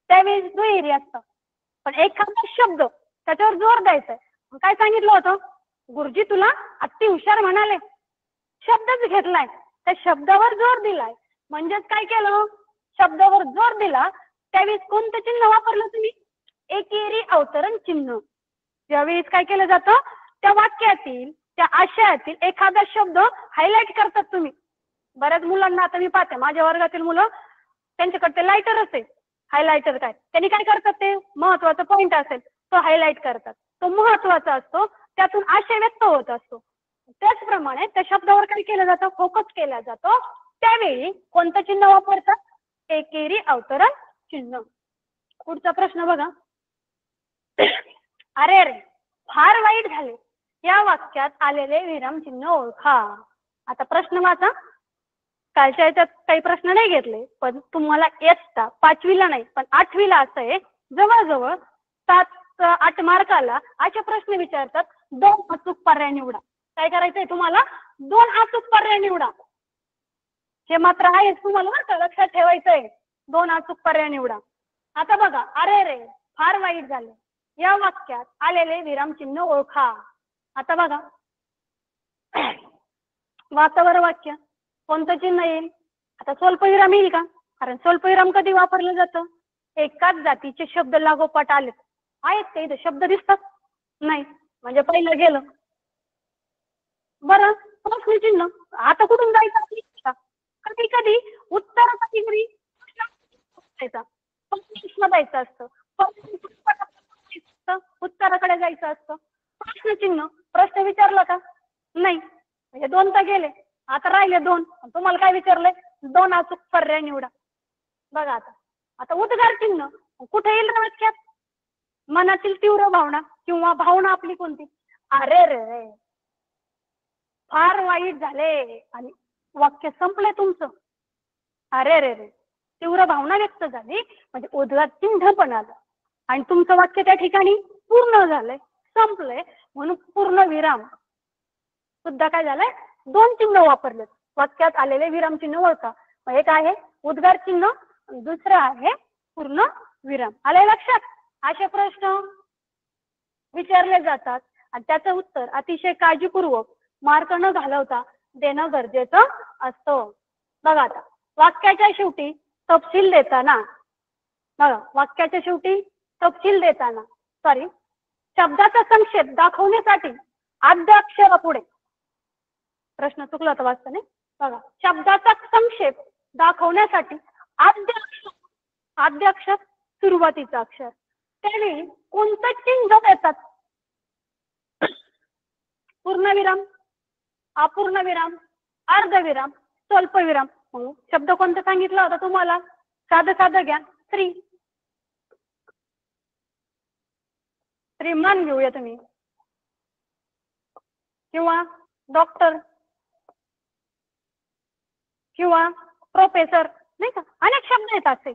त्यावेळी दुहेरी असतं. पण एखादा शब्द त्याच्यावर जोर द्यायचाय. काय सांगितलं होतं? गुरुजी तुला अति हुशार म्हणाले. शब्दच घेतलाय, त्या शब्दावर जोर दिलाय. म्हणजेच काय केलं? शब्दावर जोर दिला त्यावेळी कोणतं चिन्ह वापरलं तुम्ही? एकेरी अवतरण चिन्ह. ज्यावेळेस काय केलं जातं, त्या वाक्यातील त्या आशयातील एखादा शब्द हायलाइट करतात तुम्ही. बऱ्याच मुलांना आता मी पाहते माझ्या वर्गातील मुलं, त्यांच्याकडे ते लायटरच आहे. हायलायटर काय त्यांनी काय करतात, ते महत्वाचा पॉइंट असेल तो हायलाइट करतात. तो महत्वाचा असतो, त्यातून आशय व्यक्त होत असतो. त्याचप्रमाणे त्या शब्दावर काय केलं जातं, फोकस केला जातो. त्यावेळी कोणतं चिन्ह वापरतात, एकेरी अवतरण चिन्ह. पुढचा प्रश्न बघा. अरे अरे फार वाईट झाले, या वाक्यात आलेले विराम चिन्ह ओळखा. आता प्रश्न वाचा. कालच्या याच्यात काही प्रश्न नाही घेतले, पण तुम्हाला इयत्ता 5वीला नाही पण 8वीला असं आहे, जवळजवळ 7-8 मार्काला असे प्रश्न विचारतात. 2 अचूक पर्याय निवडा. काय करायचंय तुम्हाला, 2 अचूक पर्याय निवडा. हे मात्र आहेच, तुम्हाला बरं का लक्षात ठेवायचंय. 2 अचूक पर्याय निवडा. आता बघा, अरे रे फार वाईट झाले, या वाक्यात आलेले विरामचिन्ह ओळखा. आता बघा, वाचावर वाक्य कोणतं चिन्ह येईल. आता स्वल्पविराम येईल का, कारण स्वल्पविराम कधी वापरलं जातं, एकाच जातीचे शब्द लागोपाठ आलेत. आहेत का इथे शब्द दिसतात, नाही म्हणजे पहिलं गेलं. बरं, प्रश्नचिन्ह आता कुठून जायचं, कधी कधी उत्तर कधी द्यायचं असतं, उत्तराकडे जायचं असतं. प्रश्नचिन्ह प्रश्न विचारला का, नाही म्हणजे 2 तर गेले, आता राहिले 2. तुम्हाला काय विचारलंय, 2 अचूक पर्याय निवडा. बघा आता, आता उद्गार चिन्ह कुठे येईल वाक्यात, मनातील तीव्र भावना किंवा भावना आपली कोणती, अरे रे फार वाईट झाले आणि वाक्य संपले तुमचं. अरे रे रे तीव्र भावना व्यक्त झाली म्हणजे उद्गार चिन्ह पण आलं आणि तुमचं वाक्य त्या ठिकाणी पूर्ण झालंय, संपलंय. म्हणून पूर्ण विराम सुद्धा काय झालंय, 2 चिन्ह वापरलेत. वाक्यात आलेले विराम चिन्ह ओळखा. एक आहे उद्गार चिन्ह, दुसरं आहे पूर्ण विराम. आले लक्षात. असे प्रश्न विचारले जातात आणि त्याचं उत्तर अतिशय काळजीपूर्वक मार्क न घालवता देणं गरजेचं असतं. बघा आता, वाक्याच्या शेवटी तपशील देताना, बघा वाक्याच्या शेवटी तपशील देताना शब्दाचा संक्षेप दाखवण्यासाठी आद्य अक्षरापुढे, प्रश्न चुकला होता वाचताना, बघा शब्दाचा संक्षेप दाखवण्यासाठी आद्य अक्षर सुरुवातीचं अक्षर, त्यावेळी कोणतं चिन्ह देतात, पूर्णविराम, अपूर्णविराम, अर्धविराम, स्वल्पविराम. शब्द कोणता सांगितला होता तुम्हाला, साधं घ्या, श्रीमान घेऊया तुम्ही, किंवा डॉक्टर किंवा प्रोफेसर, नाही का, अनेक शब्द आहेत असे.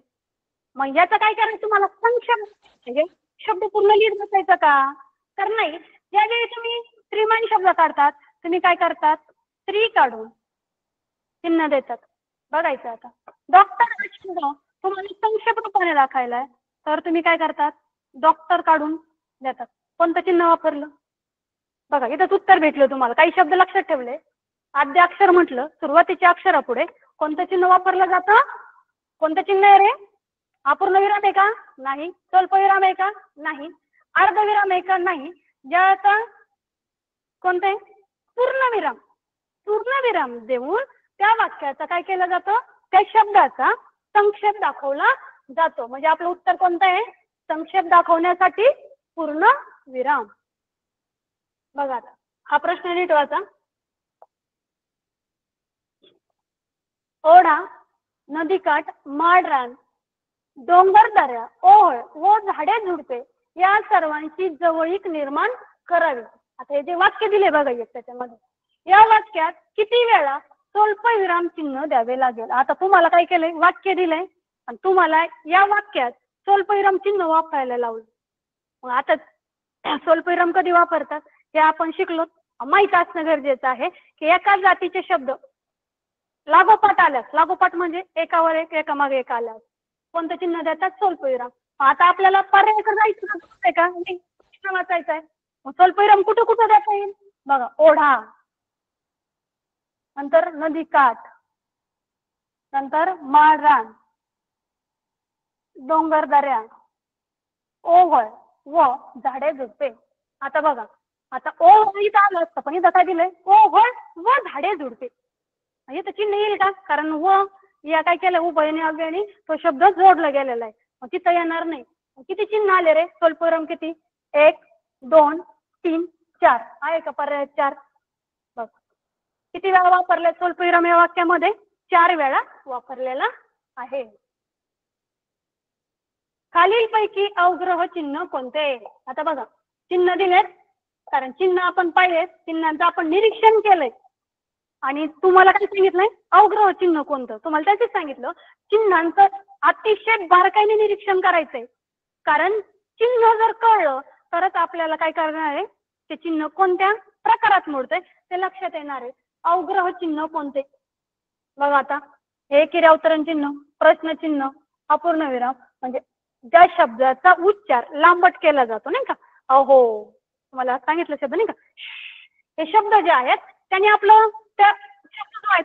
मग याचं काय करायचं, तुम्हाला संक्षेप शब्द पूर्ण लिहित बसायचं का, तर नाही. ज्यावेळी तुम्ही श्रीमान शब्द काढतात, तुम्ही काय करतात, स्त्री काढून चिन्ह देतात. बघायचं आता, डॉक्टर तुम्हाला संक्षेप रूपाने दाखवायला तर तुम्ही काय करतात, डॉक्टर काढून देतात. कोणतं चिन्ह वापरलं, बघा इथंच उत्तर भेटलं तुम्हाला. काही शब्द लक्षात ठेवले, आद्य अक्षर म्हटलं, सुरुवातीच्या अक्षरापुढे कोणतं चिन्ह वापरलं जातं, कोणतं चिन्ह आहे रे, अपूर्णविराम आहे का, नाही. स्वल्पविराम आहे का, नाही. अर्धविराम आहे का, नाही. ज्याचा कोणते, पूर्णविराम. पूर्णविराम देऊन त्या वाक्याचा काय केलं जातं, त्या शब्दाचा संक्षेप दाखवला जातो. म्हणजे आपलं उत्तर कोणतं आहे, संक्षेप दाखवण्यासाठी पूर्ण विराम. बघा आता, हा प्रश्न नीट वाचा. ओढा, नदीकाठ, माळरान, डोंगरदऱ्या, ओळ व झाडे झुडपे या सर्वांची जवळीक निर्माण करावी. आता हे जे वाक्य दिले बघा त्याच्यामध्ये, या वाक्यात किती वेळा स्वल्पविराम चिन्ह द्यावे लागेल. आता तुम्हाला काय केलंय, वाक्य दिलंय आणि तुम्हाला या वाक्यात स्वल्पविराम चिन्ह वापरायला लावलं. मग आता स्वल्पविराम कधी वापरतात हे आपण शिकलो, माहित असणं गरजेचं आहे की एकाच जातीचे शब्द लागोपाठ आल्यास, लागोपाठ म्हणजे एकावर एक एकामागे एक आल्यास कोणतं चिन्ह देतात, स्वल्पविराम. आता आपल्याला पर्याय जायचं आहे का, प्रश्न वाचायचा आहे. स्वल्पविराम कुठं कुठं देता येईल, बघा ओढा, नंतर नदीकाठ, नंतर माळरान, डोंगरदऱ्या, ओघळ व झाडे झुडपे. आता बघा, आता ओ इथं आलं असतं पण इथं काय दिलंय, ओघळ व झाडे झुडपे. इथं चिन्ह येईल का, कारण व या काय केलं उभयने अव्ययने तो शब्द जोडला गेलेला आहे, मग तिथं येणार नाही. किती चिन्ह आले रे, स्वल्पविराम किती, 1 2 3 4 आहे का पर्याय 4. बघ किती वेळा वापरले स्वल्पविराम या वाक्यामध्ये, 4 वेळा वापरलेला आहे. खालीलपैकी अवग्रह चिन्ह कोणते. आता बघा चिन्ह दिलेत, कारण चिन्ह आपण पाहिले, चिन्हांचं आपण निरीक्षण केलंय आणि तुम्हाला काय सांगितलंय, अवग्रह चिन्ह कोणतं तुम्हाला त्याच सांगितलं. चिन्हांचं अतिशय बारकाईने निरीक्षण करायचंय, कारण चिन्ह जर कळलं तरच आपल्याला काय करणार आहे, ते चिन्ह कोणत्या प्रकारात मोडतंय ते लक्षात येणार आहे. अवग्रह चिन्ह कोणते बघा, आता हे किर्यावतरण चिन्ह, प्रश्नचिन्ह, अपूर्णविराम, म्हणजे ज्या शब्दाचा उच्चार लांबट केला जातो नाही का. अहो तुम्हाला सांगितलं शब्द नाही का, हे शब्द जे आहेत त्यांनी आपलं त्या शब्द जो आहे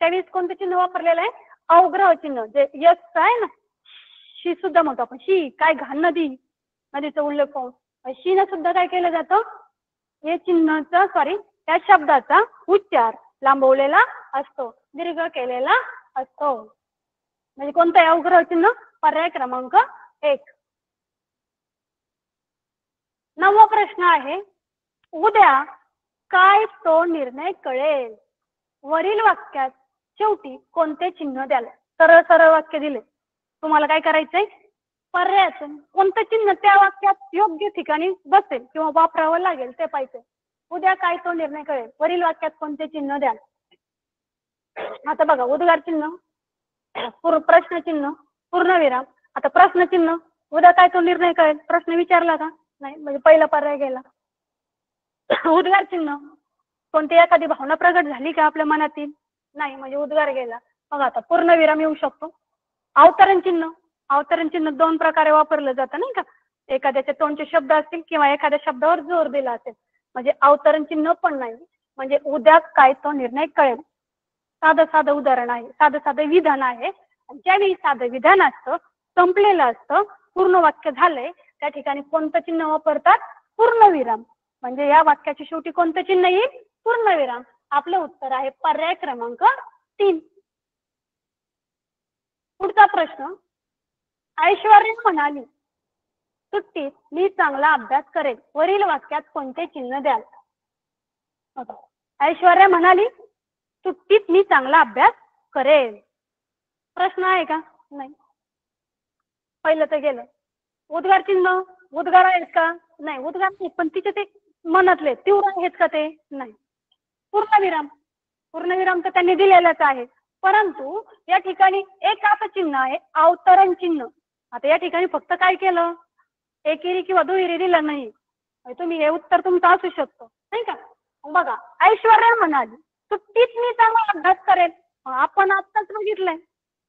त्यावेळेस कोणतं चिन्ह वापरलेलं आहे, अवग्रह चिन्ह. जे यस आहे ना, शी सुद्धा म्हणतो आपण, शी काय घाण नदी, नदीचा उल्लेख पाहून शीनं सुद्धा काय केलं जातं, हे चिन्हाचा त्या शब्दाचा उच्चार लांबवलेला असतो, दीर्घ केलेला असतो. म्हणजे कोणतं आहे अवग्रह चिन्ह, पर्याय क्रमांक 1. 9वा प्रश्न आहे, उद्या काय तो निर्णय कळेल. वरील वाक्यात शेवटी कोणते चिन्ह द्याल. सरळ सरळ वाक्य दिले, तुम्हाला काय करायचंय, पर्यायातून कोणतं चिन्ह त्या वाक्यात योग्य ठिकाणी बसेल किंवा वापरावं लागेल ते पाहिजे. उद्या काय तो निर्णय कळेल, वरील वाक्यात कोणते चिन्ह द्याल. आता बघा, उद्गार चिन्ह, प्रश्नचिन्ह, पूर्णविराम. आता प्रश्नचिन्ह, उद्या काय तो निर्णय कळेल, प्रश्न विचारला का नाही, म्हणजे पहिला पर्याय गेला. उद्गार चिन्ह, कोणती एखादी भावना प्रगट झाली का आपल्या मनातील, नाही, म्हणजे उद्गार गेला. मग आता पूर्णविराम येऊ शकतो. अवतरण चिन्ह, अवतरण चिन्ह 2 प्रकारे वापरलं जातं नाही का, एखाद्याचे तोंडचे शब्द असतील किंवा एखाद्या शब्दावर जोर दिला असेल, म्हणजे अवतरण चिन्ह पण नाही. म्हणजे उद्या काय तो निर्णय कळेल, साधं साधं उदाहरण आहे, साधं साधं विधान आहे. ज्यावेळी साधं विधान असतं, संपलेलं असतं, पूर्ण वाक्य झालंय, त्या ठिकाणी कोणतं चिन्ह वापरतात, पूर्णविराम. म्हणजे या वाक्याच्या शेवटी कोणतं चिन्ह येईल, पूर्णविराम. आपलं उत्तर आहे पर्याय क्रमांक 3. पुढचा प्रश्न, ऐश्वर्या म्हणाली सुट्टीत मी चांगला अभ्यास करेल. वरील वाक्यात कोणते चिन्ह द्याल. ऐश्वर्या म्हणाली सुट्टीत मी चांगला अभ्यास करेल. प्रश्न आहे का, नाही, पहिलं तर गेलं. उद्गार चिन्ह, उद्गार आहेत का, नाही, उद्गार नाही, पण तिचे ते मनातले तीव्र आहेत का, ते नाही. पूर्णविराम, पूर्णविराम तर त्यांनी दिलेलाच आहे, परंतु या ठिकाणी एक असं चिन्ह आहे अवतरण चिन्ह. आता या ठिकाणी फक्त काय केलं, एकेरी किंवा दुहेरी दिलं नाही. तुम्ही हे उत्तर तुमचं असू शकतो नाही का. बघा, ऐश्वर्या म्हणाली सुट्टीत मी चांगला अभ्यास करेल. आपण आत्ताच बघितलंय,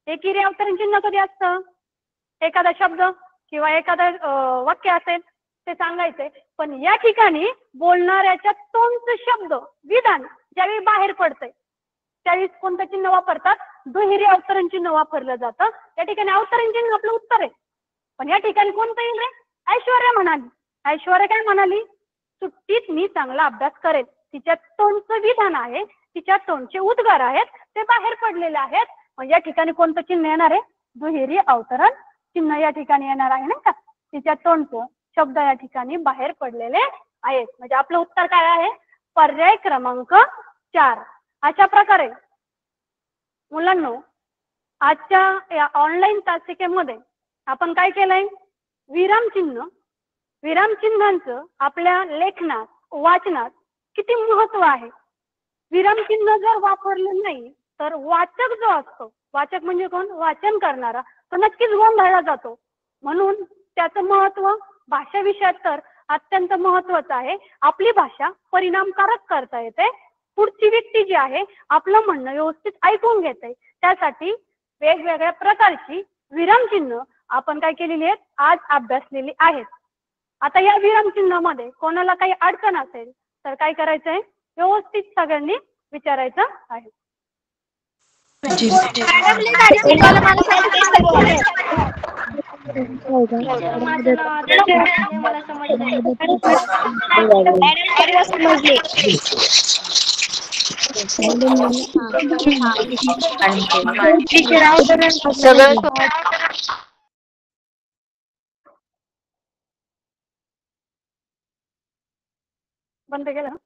एकेरी अवतरण चिन्ह कधी असतं, एखादा शब्द किंवा एखादं वाक्य असेल ते सांगायचंय, पण या ठिकाणी बोलणाऱ्याच्या तोंडचं शब्द विधान ज्यावेळी बाहेर पडतंय त्यावेळी कोणतं चिन्ह वापरतात, दुहेरी अवतरण चिन्ह वापरलं जातं. या ठिकाणी अवतरण चिन्ह आपलं उत्तर आहे, पण या ठिकाणी कोणतं येईल रे, ऐश्वर्या म्हणाली. ऐश्वर्या काय म्हणाली, सुट्टीत मी चांगला अभ्यास करेल. तिच्या तोंडचं विधान आहे, तिच्या तोंडचे उद्गार आहेत, ते बाहेर पडलेले आहेत. म्हणजे या ठिकाणी कोणतं चिन्ह येणार आहे, दुहेरी अवतरण चिन्ह या ठिकाणी येणार आहे नाही का. तिच्या तोंडचं शब्द या ठिकाणी बाहेर पडलेले आहेत. म्हणजे आपलं उत्तर काय आहे, पर्याय क्रमांक 4. अशा प्रकारे मुलांनो, आजच्या या ऑनलाईन तासिकेमध्ये आपण काय केलंय, विरामचिन्ह, विरामचिन्हांचं आपल्या लेखनात, वाचनात किती महत्व आहे. विरामचिन्ह जर वापरलं नाही तर वाचक जो असतो, वाचक म्हणजे कोण, वाचन करणारा, तो नक्कीच गोंधळला जातो. म्हणून त्याचं महत्व भाषा विषयात तर अत्यंत महत्वाचं आहे. आपली भाषा परिणामकारक करता येते, पुढची व्यक्ती जी आहे आपलं म्हणणं व्यवस्थित ऐकून घेते, त्यासाठी वेगवेगळ्या प्रकारची विरामचिन्ह आपण काय केलेली आहेत, आज अभ्यासलेली आहेत. आता या विरामचिन्हामध्ये कोणाला काही अडचण असेल तर काय करायचंय, व्यवस्थित सगळ्यांनी विचारायचं आहे. मॅडम, लय भारी शिकवलं मला. माझं नाव आदिती आहे, मला समजलंय. सगळं बंद केलं.